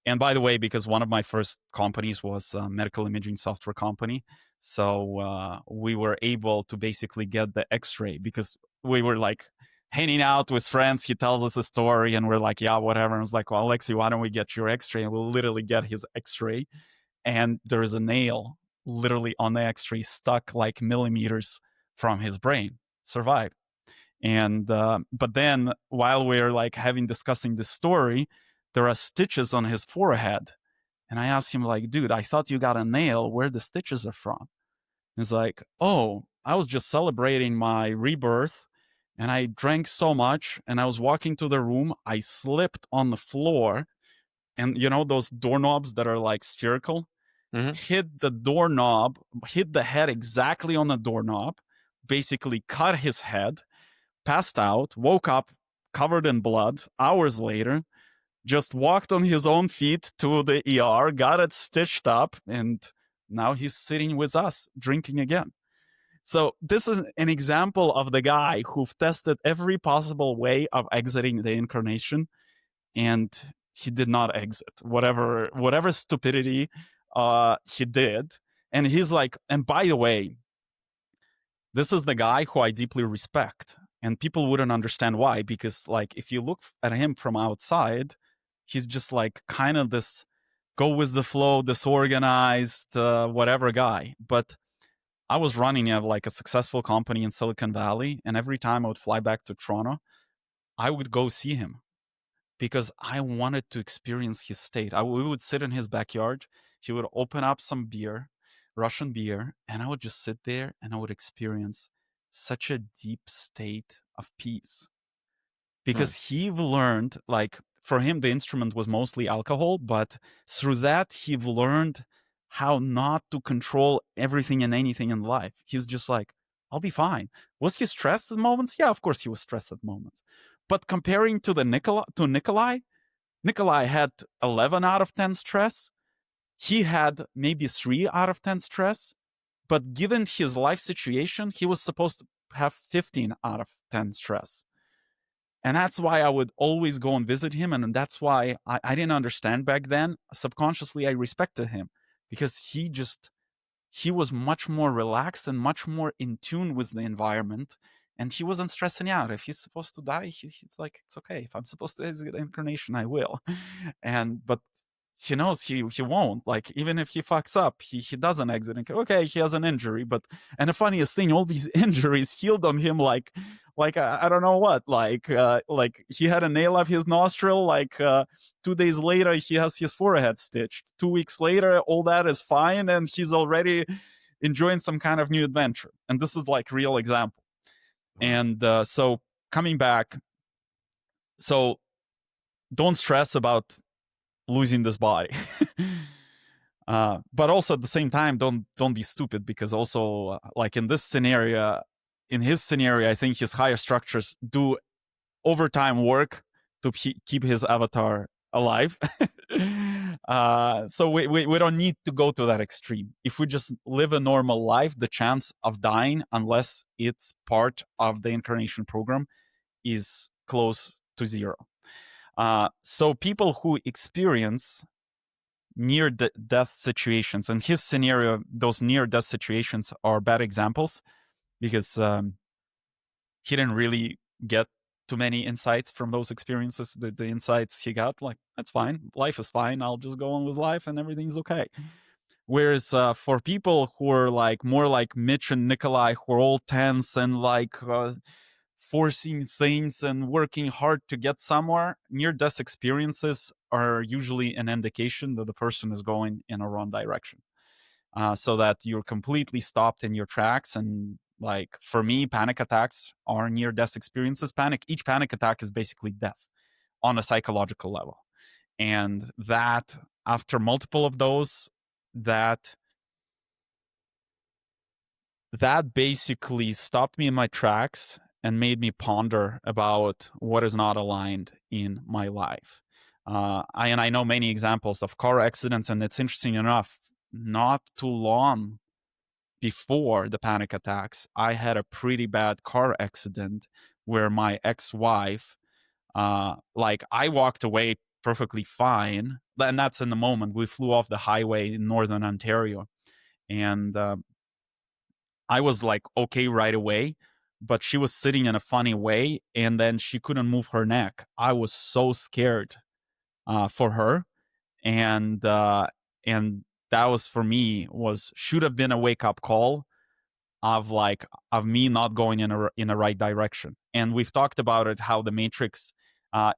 And by the way, because one of my first companies was a medical imaging software company, So we were able to basically get the X-ray because we were like hanging out with friends. He tells us a story, and we're like, yeah, whatever. And I was like, well, Alexei, why don't we get your X-ray? And we'll literally get his X-ray, and there is a nail literally on the X-ray stuck like millimeters from his brain. Survived. And but then while we're like having discussing this story, there are stitches on his forehead. And I asked him, like, dude, I thought you got a nail. Where the stitches are from? He's like, oh, I was just celebrating my rebirth and I drank so much and I was walking to the room. I slipped on the floor, and you know those doorknobs that are like spherical? Hmm. Hit the doorknob, hit the head exactly on the doorknob, basically cut his head, passed out, woke up covered in blood hours later, just walked on his own feet to the ER, got it stitched up, and now he's sitting with us drinking again. So this is an example of the guy who've tested every possible way of exiting the incarnation, and he did not exit whatever stupidity he did. And he's like, and by the way, this is the guy who I deeply respect. And people wouldn't understand why, because like if you look at him from outside, he's just like kind of this go with the flow, disorganized, whatever guy. But I was running like a successful company in Silicon Valley, and every time I would fly back to Toronto, I would go see him because I wanted to experience his state. We would sit in his backyard. He would open up some beer, Russian beer, and I would just sit there and I would experience such a deep state of peace because he learned, like, for him the instrument was mostly alcohol, but through that he learned how not to control everything and anything in life. He was just like, I'll be fine. Was he stressed at moments? Yeah, of course he was stressed at moments. But comparing to Nikolai had 11 out of 10 stress. He had maybe 3 out of 10 stress, but given his life situation, he was supposed to have 15 out of 10 stress. And that's why I would always go and visit him. And that's why I didn't understand back then. Subconsciously, I respected him because he was much more relaxed and much more in tune with the environment. And he wasn't stressing out. If he's supposed to die, he's like, it's okay. If I'm supposed to exit incarnation, I will. But he knows he won't. Like, even if he fucks up, he doesn't exit. Okay, he has an injury. And the funniest thing, all these injuries healed on him like I don't know what, like he had a nail of his nostril, 2 days later he has his forehead stitched, 2 weeks later all that is fine and he's already enjoying some kind of new adventure. And this is like real example. Wow. And so coming back, so don't stress about losing this body. But also at the same time, don't be stupid, because also like in his scenario, I think his higher structures do overtime work to keep his avatar alive. So we don't need to go to that extreme. If we just live a normal life, the chance of dying, unless it's part of the incarnation program, is close to zero. So people who experience near-death situations, in his scenario, those near-death situations are bad examples because he didn't really get too many insights from those experiences. The insights he got, like, that's fine, life is fine, I'll just go on with life and everything's okay. Whereas for people who are like more like Mitch and Nikolai, who are all tense and like forcing things and working hard to get somewhere, near-death experiences are usually an indication that the person is going in a wrong direction. So that you're completely stopped in your tracks. And like for me, panic attacks are near-death experiences. Each panic attack is basically death on a psychological level. And that after multiple of those, that basically stopped me in my tracks and made me ponder about what is not aligned in my life. I know many examples of car accidents, and it's interesting enough, not too long before the panic attacks, I had a pretty bad car accident where my ex-wife, like, I walked away perfectly fine, and that's in the moment. We flew off the highway in northern Ontario, and I was like, okay, right away. But she was sitting in a funny way, and then she couldn't move her neck. I was so scared for her, and and that was for me was should have been a wake up call of like of me not going in a right direction. And we've talked about it how the matrix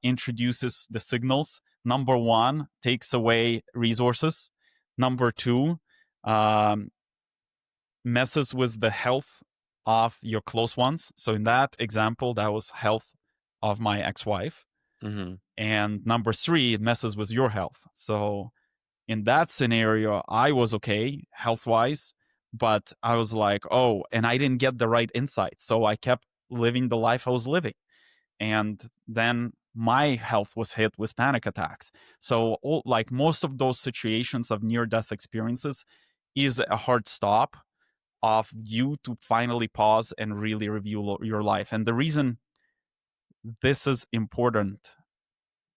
introduces the signals. Number one, takes away resources. Number two, um, messes with the health of your close ones. So in that example, that was health of my ex-wife. Mm-hmm. And number three, it messes with your health. So in that scenario, I was okay health wise, but I was like, oh, and I didn't get the right insight. So I kept living the life I was living. And then my health was hit with panic attacks. So, like most of those situations of near death experiences, is a hard stop of you to finally pause and really review your life. And the reason this is important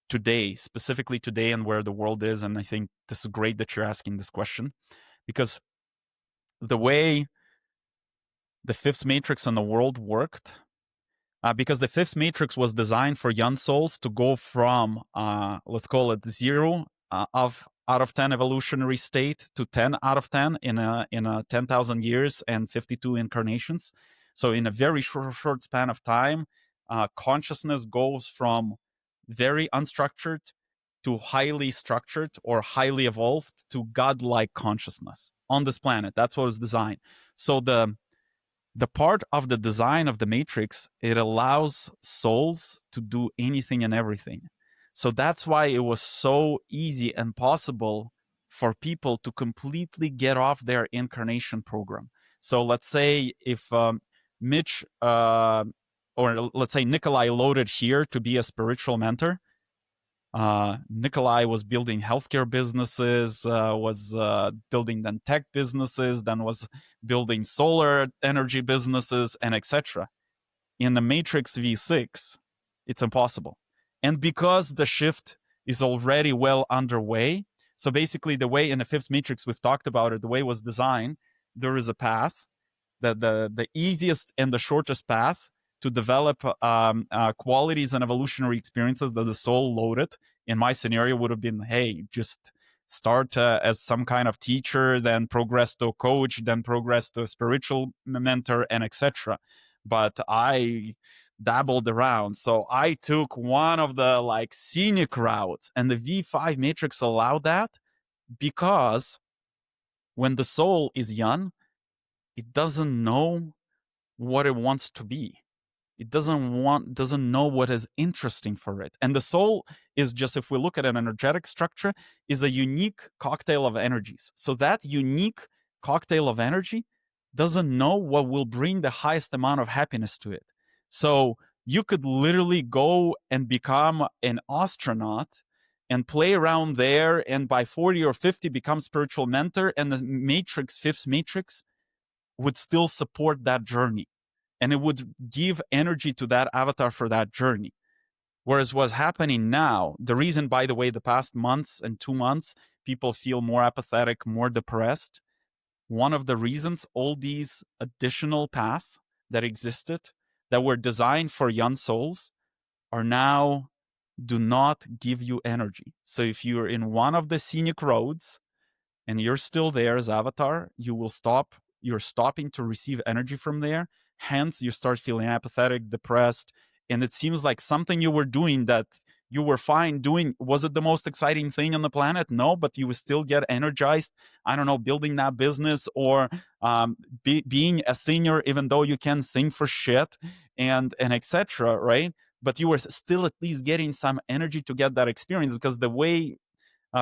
today, specifically today and where the world is, and I think this is great that you're asking this question, because the way the fifth matrix in the world worked, because the fifth matrix was designed for young souls to go from, let's call it zero of out of 10 evolutionary state to 10 out of 10 in a 10,000 years and 52 incarnations. So in a very short span of time, consciousness goes from very unstructured to highly structured or highly evolved to godlike consciousness on this planet. That's what was designed. So the part of the design of the matrix, it allows souls to do anything and everything. So that's why it was so easy and possible for people to completely get off their incarnation program. So let's say if Mitch or let's say Nikolai loaded here to be a spiritual mentor. Nikolai was building healthcare businesses, was building then tech businesses, then was building solar energy businesses, and etc. In the Matrix V6, it's impossible. And because the shift is already well underway, so basically the way in the fifth Matrix we've talked about it, the way it was designed, there is a path, the easiest and the shortest path to develop qualities and evolutionary experiences that the soul loaded. In my scenario, would have been, hey, just start as some kind of teacher, then progress to a coach, then progress to a spiritual mentor, and etc. But I dabbled around, so I took one of the like scenic routes, and the V5 matrix allowed that because when the soul is young, it doesn't know what it wants to be. It doesn't know what is interesting for it. And the soul is just, if we look at an energetic structure, is a unique cocktail of energies. So that unique cocktail of energy doesn't know what will bring the highest amount of happiness to it. So you could literally go and become an astronaut and play around there, and by 40 or 50 become spiritual mentor, and the matrix, fifth matrix, would still support that journey, and it would give energy to that avatar for that journey. Whereas what's happening now, the reason, by the way, the past months and 2 months, people feel more apathetic, more depressed, one of the reasons, all these additional paths that existed, that were designed for young souls, are now do not give you energy. So if you're in one of the scenic roads and you're still there as avatar, you're stopping to receive energy from there. Hence, you start feeling apathetic, depressed, and it seems like something you were doing that you were fine doing. Was it the most exciting thing on the planet? No, but you would still get energized. I don't know, building that business, or being a singer, even though you can sing for shit, and etc. Right? But you were still at least getting some energy to get that experience, because the way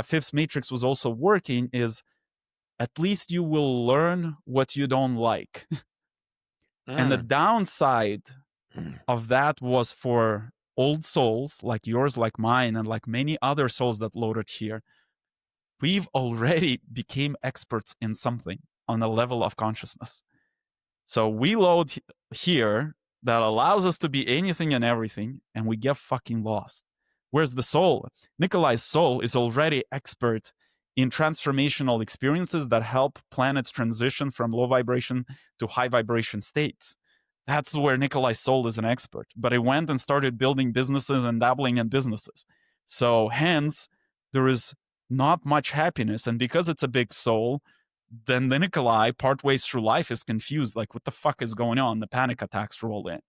Fifth Matrix was also working is, at least you will learn what you don't like. And the Mm. downside of that was for old souls like yours, like mine, and like many other souls that loaded here, we've already became experts in something on a level of consciousness. So we load here that allows us to be anything and everything, and we get fucking lost. Whereas the soul, Nikolai's soul, is already expert in transformational experiences that help planets transition from low vibration to high vibration states. That's where Nikolai's soul is an expert. But he went and started building businesses and dabbling in businesses. So hence, there is not much happiness. And because it's a big soul, then the Nikolai, partways through life, is confused, like, what the fuck is going on? The panic attacks roll in.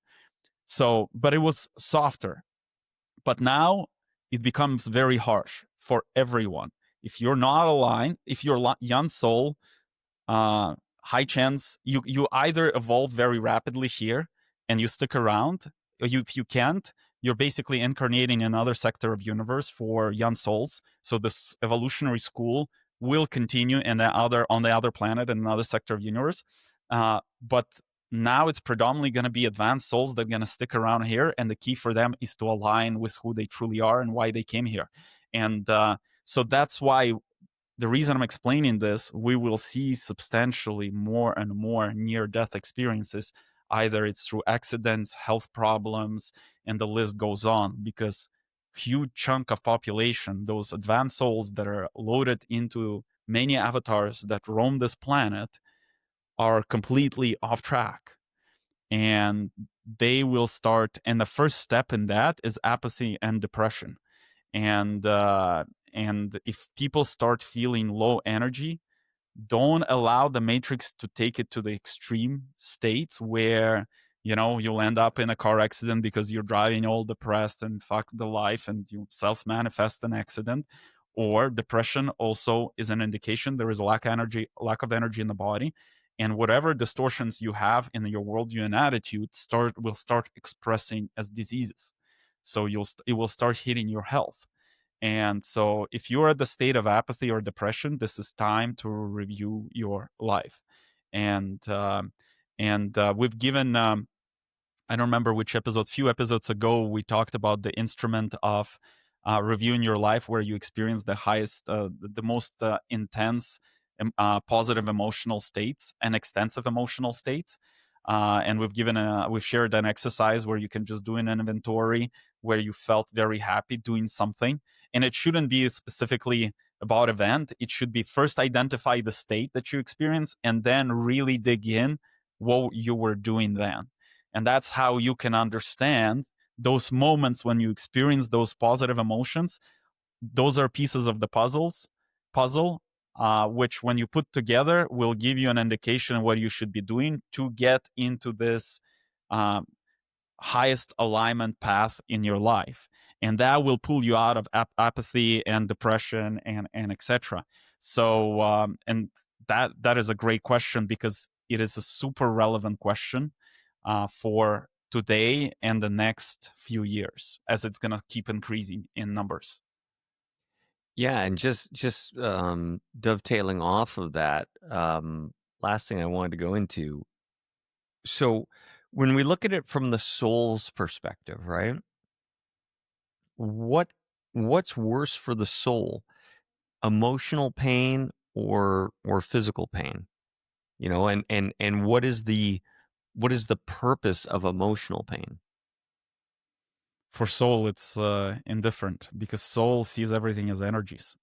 So, but it was softer. But now it becomes very harsh for everyone. If you're not aligned, if you're young soul, high chance you either evolve very rapidly here and you stick around. If you can't, you're basically incarnating in another sector of universe for young souls. So this evolutionary school will continue in on the other planet in another sector of universe. But now it's predominantly going to be advanced souls that are going to stick around here, and the key for them is to align with who they truly are and why they came here. And so that's why the reason I'm explaining this, we will see substantially more and more near-death experiences. Either it's through accidents, health problems, and the list goes on, because huge chunk of population, those advanced souls that are loaded into many avatars that roam this planet, are completely off track. And they will start, and the first step in that is apathy and depression. And if people start feeling low energy, don't allow the matrix to take it to the extreme states where, you'll end up in a car accident because you're driving all depressed and fuck the life, and you self-manifest an accident. Or depression also is an indication there is a lack of energy in the body, and whatever distortions you have in your worldview and attitude will start expressing as diseases. So it will start hitting your health. And so if you're at the state of apathy or depression, this is time to review your life. And we've given I don't remember which episode, few episodes ago, we talked about the instrument of reviewing your life, where you experience the highest, the most intense, positive emotional states and extensive emotional states. And we've shared an exercise where you can just do an inventory where you felt very happy doing something. And it shouldn't be specifically about event. It should be first identify the state that you experience and then really dig in what you were doing then. And that's how you can understand those moments when you experience those positive emotions. Those are pieces of the puzzle, which when you put together will give you an indication of what you should be doing to get into this highest alignment path in your life. And that will pull you out of apathy and depression and etc. So and that is a great question, because it is a super relevant question for today and the next few years, as it's going to keep increasing in numbers. Yeah, and just dovetailing off of that, last thing I wanted to go into. So when we look at it from the soul's perspective, right? What's worse for the soul? Emotional pain or physical pain? And what is the purpose of emotional pain? For soul, it's indifferent, because soul sees everything as energies.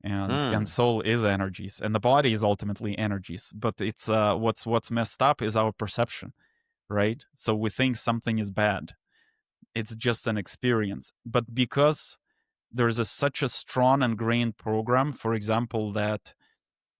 And soul is energies, and the body is ultimately energies. But it's what's messed up is our perception, right? So we think something is bad. It's just an experience. But because there's such a strong ingrained program, for example, that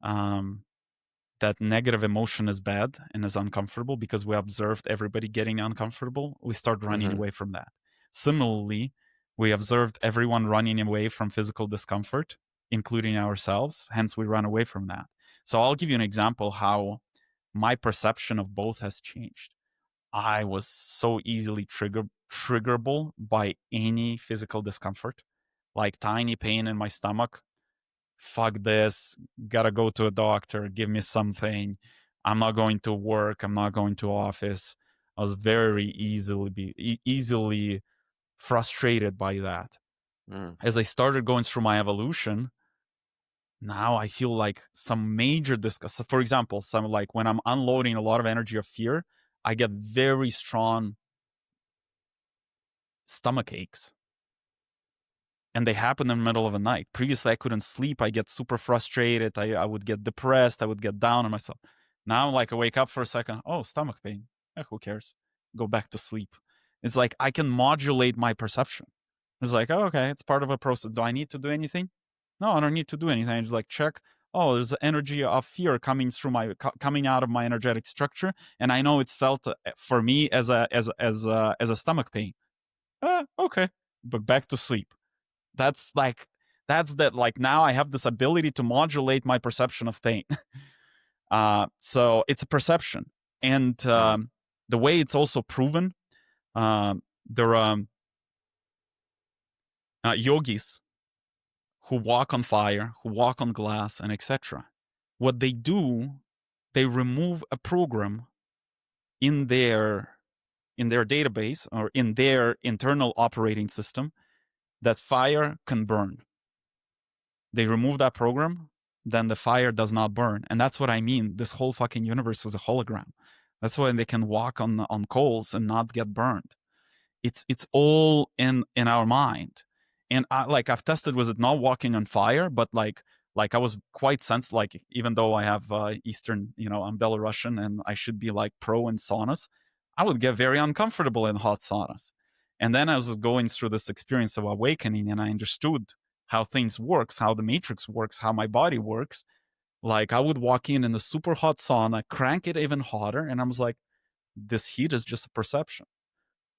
that negative emotion is bad and is uncomfortable, because we observed everybody getting uncomfortable, we start running away from that. Similarly, we observed everyone running away from physical discomfort, including ourselves. Hence, we run away from that. So I'll give you an example how my perception of both has changed. I was so easily triggerable by any physical discomfort, like tiny pain in my stomach. Fuck this, gotta go to a doctor, give me something. I'm not going to work, I'm not going to office. I was very easily frustrated by that. As I started going through my evolution, now I feel like some major disgust. For example, some, like, when I'm unloading a lot of energy of fear, I get very strong stomach aches. and they happen in the middle of the night. Previously, I couldn't sleep. I get super frustrated. I would get depressed. I would get down on myself. Now, like, I wake up for a second. Oh, stomach pain. Who cares? Go back to sleep. It's like I can modulate my perception. It's like, oh, okay, it's part of a process. Do I need to do anything? No, I don't need to do anything. I just like check. Oh, there's the energy of fear coming out of my energetic structure, and I know it's felt for me as a stomach pain. Okay, but back to sleep. That's like that like now I have this ability to modulate my perception of pain. So it's a perception, and Right. the way it's also proven, there are yogis who walk on fire, who walk on glass, and etc. What they do, they remove a program in their database or in their internal operating system that fire can burn. They remove that program, then the fire does not burn. And that's what I mean. This whole fucking universe is a hologram. That's why they can walk on coals and not get burned. It's all in our mind. And I've tested with it not walking on fire, but like I was quite sensed, like even though I have Eastern, I'm Belarusian and I should be like pro in saunas, I would get very uncomfortable in hot saunas. And then I was going through this experience of awakening and I understood how things works, how the matrix works, how my body works. Like I would walk in the super hot sauna, crank it even hotter, and I was like, this heat is just a perception.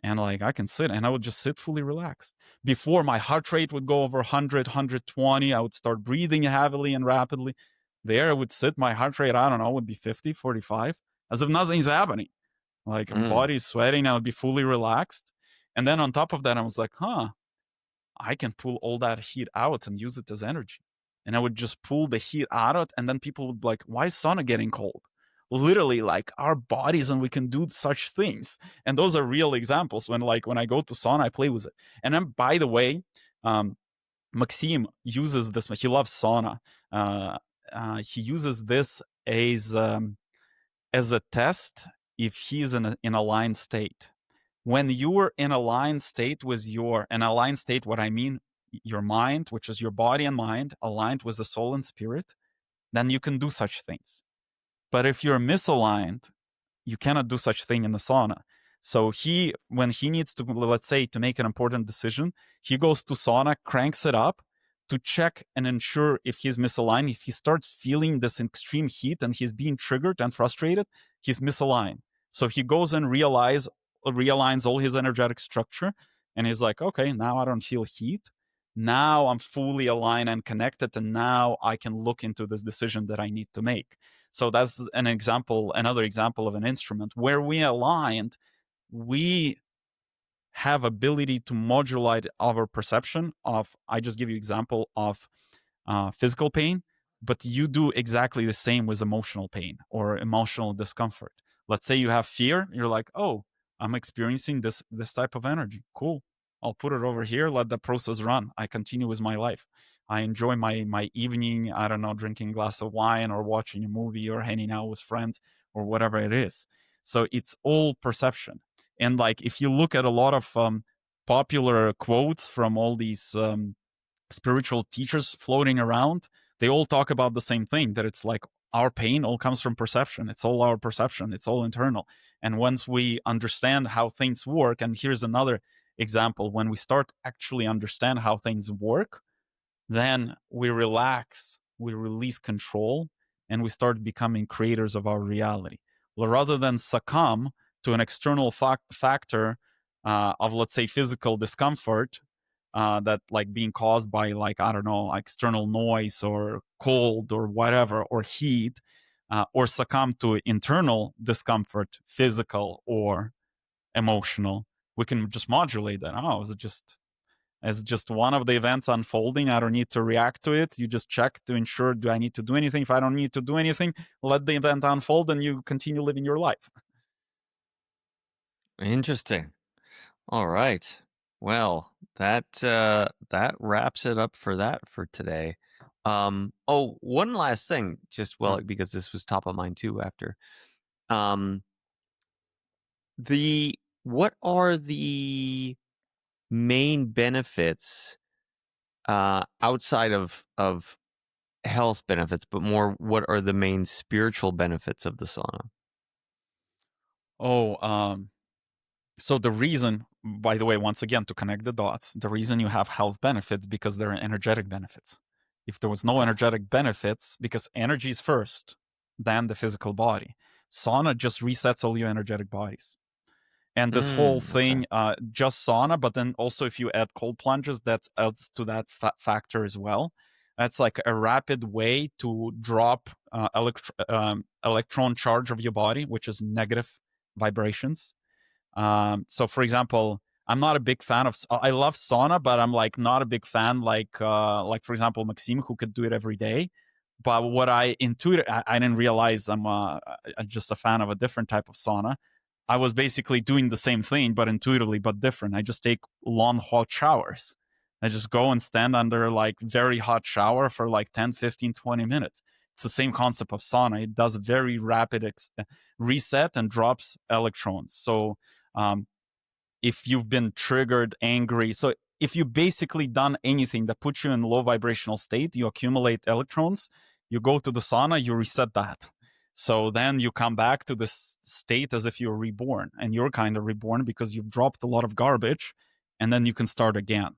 And like I can sit and I would just sit fully relaxed. Before my heart rate would go over 100, 120, I would start breathing heavily and rapidly. There I would sit, my heart rate, I don't know, would be 50, 45, as if nothing's happening. Like my Mm. body's sweating, I would be fully relaxed. And then on top of that, I was like, I can pull all that heat out and use it as energy. And I would just pull the heat out of it, and then people would be like, why is sauna getting cold? Literally, like our bodies, and we can do such things. And those are real examples. When I go to sauna, I play with it. And then, by the way, um, Maxime uses this. He loves sauna. He uses this as a test if he's in a aligned state. When you're in aligned state with an aligned state, what I mean, your mind, which is your body and mind, aligned with the soul and spirit, then you can do such things. But if you're misaligned, you cannot do such thing in the sauna. So when he needs to, let's say, to make an important decision, he goes to sauna, cranks it up to check and ensure if he's misaligned. If he starts feeling this extreme heat and he's being triggered and frustrated, he's misaligned. So he goes and realigns all his energetic structure, and he's like, okay, now I don't feel heat. Now I'm fully aligned and connected, and now I can look into this decision that I need to make. So that's another example of an instrument where we aligned, we have ability to modulate our perception of, I just give you example of physical pain, but you do exactly the same with emotional pain or emotional discomfort. Let's say you have fear, you're like, oh, I'm experiencing this type of energy. Cool. I'll put it over here, let the process run. I continue with my life. I enjoy my evening, I don't know, drinking a glass of wine or watching a movie or hanging out with friends or whatever it is. So it's all perception. And like if you look at a lot of popular quotes from all these spiritual teachers floating around, they all talk about the same thing, that it's like our pain all comes from perception. It's all our perception. It's all internal. And once we understand how things work, and here's another example, when we start actually understand how things work, then we relax, we release control, and we start becoming creators of our reality. Well, rather than succumb to an external factor of, let's say, physical discomfort that like being caused by, like, I don't know, external noise or cold or whatever, or heat, or succumb to internal discomfort, physical or emotional, we can just modulate that. Oh, is it just as just one of the events unfolding? I don't need to react to it. You just check to ensure, do I need to do anything? If I don't need to do anything, let the event unfold and you continue living your life. Interesting. All right. Well, that wraps it up for that for today. Oh, one last thing, just Yeah. well, because this was top of mind too after. Um, what are the main benefits outside of health benefits, but more what are the main spiritual benefits of the sauna? Oh, so the reason, by the way, once again, to connect the dots, the reason you have health benefits because there are energetic benefits. If there was no Okay. energetic benefits, because energy is first, then the physical body. Sauna just resets all your energetic bodies. And this whole Okay. thing, just sauna, but then also if you add cold plunges, that adds to that factor as well. That's like a rapid way to drop electron charge of your body, which is negative vibrations. So for example, I'm not a big fan of. I love sauna, but I'm like not a big fan like for example Maxime who could do it every day. But what I intuited, I didn't realize I'm just a fan of a different type of sauna. I was basically doing the same thing, but intuitively, but different. I just take long hot showers. I just go and stand under like very hot shower for like 10, 15, 20 minutes. It's the same concept of sauna. It does a very rapid reset and drops electrons. So um, if you've been triggered, angry. So if you basically done anything that puts you in low vibrational state, you accumulate electrons, you go to the sauna, you reset that. So then you come back to this state as if you're reborn, and you're kind of reborn because you've dropped a lot of garbage, and then you can start again.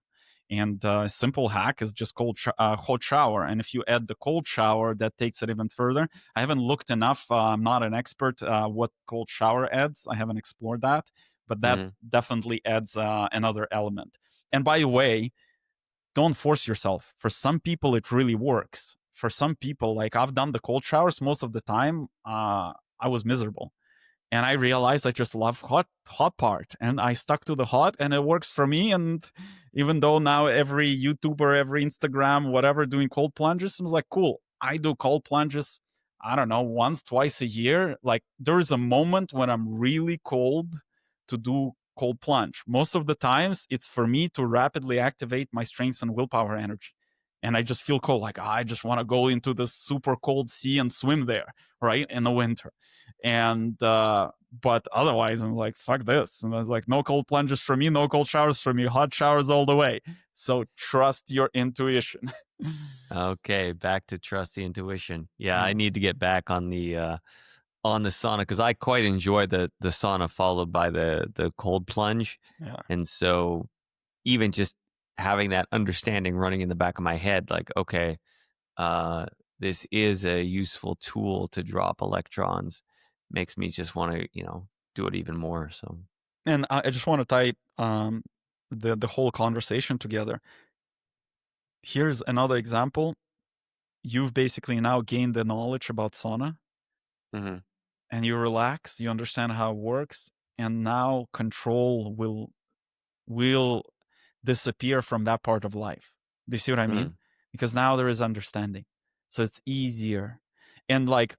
And a simple hack is just hot shower. And if you add the cold shower, that takes it even further. I haven't looked enough. I'm not an expert what cold shower adds. I haven't explored that, but that Mhm. definitely adds another element. And by the way, don't force yourself. For some people, it really works. For some people, like I've done the cold showers most of the time, I was miserable, and I realized I just love hot part, and I stuck to the hot, and it works for me. And even though now every YouTuber, every Instagram, whatever, doing cold plunges, I was like, cool. I do cold plunges. I don't know, once, twice a year. Like there is a moment when I'm really cold to do cold plunge. Most of the times, it's for me to rapidly activate my strengths and willpower energy. And I just feel cold, like I just want to go into this super cold sea and swim there, right, in the winter. And but otherwise I'm like, fuck this. And I was like, no cold plunges for me, no cold showers for me, hot showers all the way. So trust your intuition. Okay, back to trusty intuition. Yeah, I Yeah. need to get back on the sauna because I quite enjoy the sauna followed by the cold plunge, Yeah. and so even just having that understanding running in the back of my head, like, okay, uh, this is a useful tool to drop electrons, makes me just want to do it even more. So, And I just want to tie the whole conversation together. Here's another example. You've basically now gained the knowledge about sauna, mhm, and you relax, you understand how it works, and now control will disappear from that part of life. Do you see what I mean? mhm, Because now there is understanding. So it's easier. And like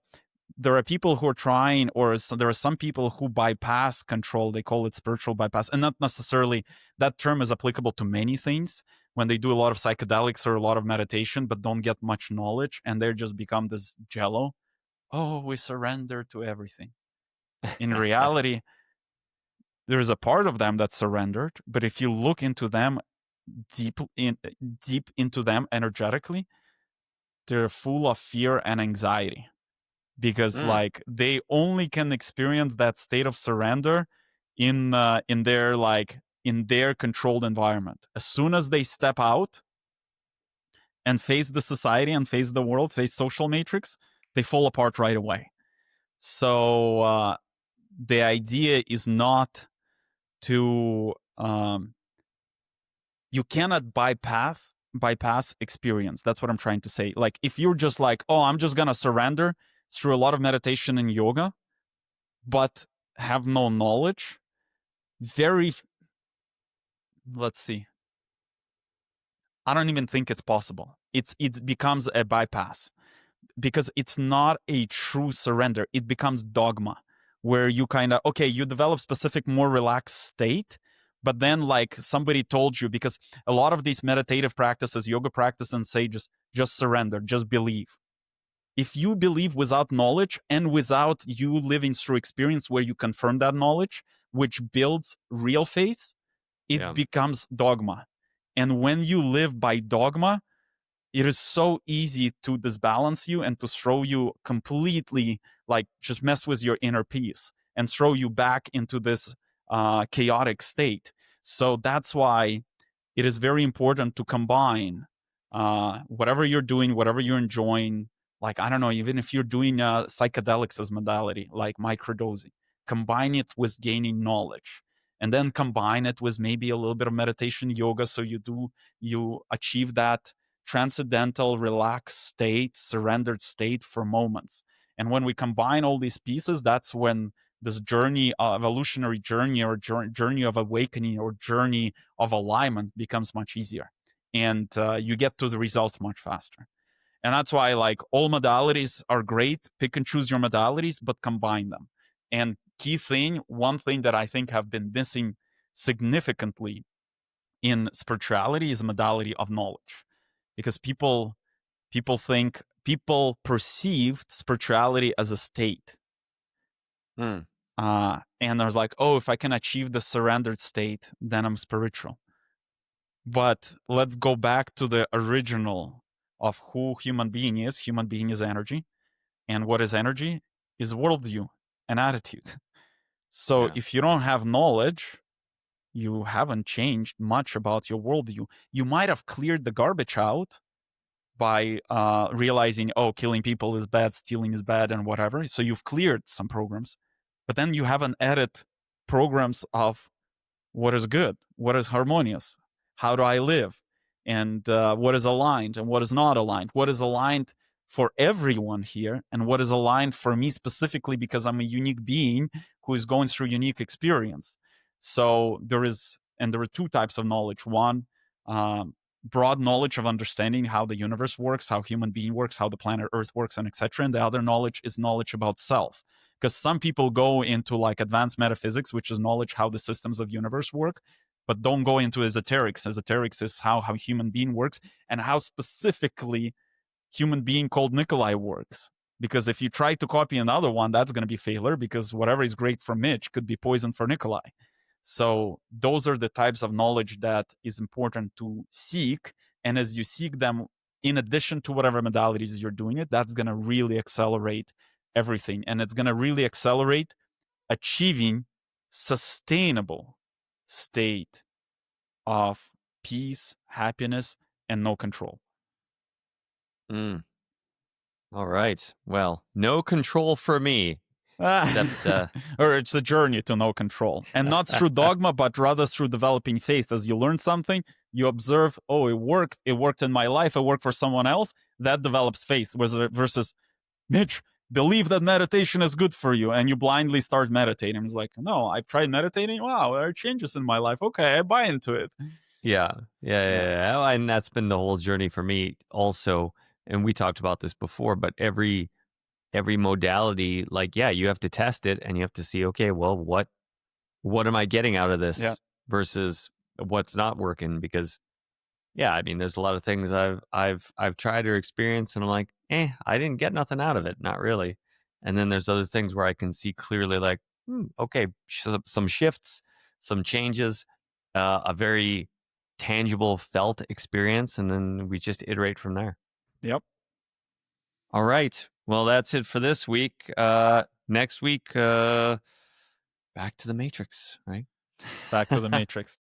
there are people who are trying, or there are some people who bypass control. They call it spiritual bypass. And not necessarily that term is applicable to many things when they do a lot of psychedelics or a lot of meditation, but don't get much knowledge. And they just become this jello. Oh, we surrender to everything. In reality, there's a part of them that's surrendered. But if you look into them deep in deep into them energetically, they're full of fear and anxiety because mm, like they only can experience that state of surrender in their like in their controlled environment. As soon as they step out and face the society and face the world, face social matrix, they fall apart right away. So the idea is not to you cannot bypass experience. That's what I'm trying to say. Like if you're just like, oh, I'm just gonna surrender through a lot of meditation and yoga, but have no knowledge, very let's see. I don't even think it's possible. It becomes a bypass because it's not a true surrender. It becomes dogma where you kind of okay, you develop specific more relaxed state, but then like somebody told you because a lot of these meditative practices, yoga practice and say just surrender, just believe. If you believe without knowledge and without you living through experience where you confirm that knowledge, which builds real faith, it yeah, becomes dogma. And when you live by dogma, it is so easy to disbalance you and to throw you completely, like just mess with your inner peace and throw you back into this chaotic state. So that's why it is very important to combine whatever you're doing, whatever you're enjoying. Like, I don't know, even if you're doing psychedelics as modality, like microdosing, combine it with gaining knowledge. And then combine it with maybe a little bit of meditation yoga. So you achieve that transcendental, relaxed state, surrendered state for moments. And when we combine all these pieces, that's when this journey, evolutionary journey, or journey of awakening, or journey of alignment becomes much easier, and you get to the results much faster. And that's why, like, all modalities are great. Pick and choose your modalities, but combine them. And one thing that I think have been missing significantly in spirituality is a modality of knowledge, because people perceived spirituality as a state. Mm. And there's like, oh, if I can achieve the surrendered state, then I'm spiritual. But let's go back to the original of who human being is. Human being is energy. And what is energy? Is worldview and attitude. So Yeah. if you don't have knowledge, you haven't changed much about your worldview. You might have cleared the garbage out by realizing, oh, killing people is bad, stealing is bad, and whatever. So you've cleared some programs, but then you haven't added programs of what is good, what is harmonious, how do I live, and what is aligned and what is not aligned, what is aligned for everyone here, and what is aligned for me specifically because I'm a unique being who is going through unique experience. So there are two types of knowledge. One, broad knowledge of understanding how the universe works, how human being works, how the planet Earth works, and etc. And the other knowledge is knowledge about self, because some people go into like advanced metaphysics, which is knowledge how the systems of universe work, but don't go into esoterics. Esoterics is how human being works, and how specifically human being called Nikolai works. Because if you try to copy another one, that's going to be failure, because whatever is great for Mitch could be poison for Nikolai. So those are the types of knowledge that is important to seek. And as you seek them, in addition to whatever modalities you're doing it, that's going to really accelerate everything. And it's going to really accelerate achieving sustainable state of peace, happiness, and no control. Mm. All right. Well, no control for me, except or it's a journey to no control, and not through dogma, but rather through developing faith. As you learn something, you observe, oh, it worked in my life, it worked for someone else. That develops faith. Versus, Mitch, believe that meditation is good for you, and you blindly start meditating. It's like, no, I've tried meditating. Wow, there are changes in my life. Okay, I buy into it. Yeah. And that's been the whole journey for me also. And we talked about this before, but every modality, like, yeah, you have to test it and you have to see, okay, well, what am I getting out of this versus what's not working? Because yeah, I mean, there's a lot of things I've tried or experienced, and I'm like, I didn't get nothing out of it, not really. And then there's other things where I can see clearly, like, okay, some shifts, some changes, a very tangible felt experience, and then we just iterate from there. Yep. All right. Well, that's it for this week. Next week, back to the Matrix, right? Back to the Matrix.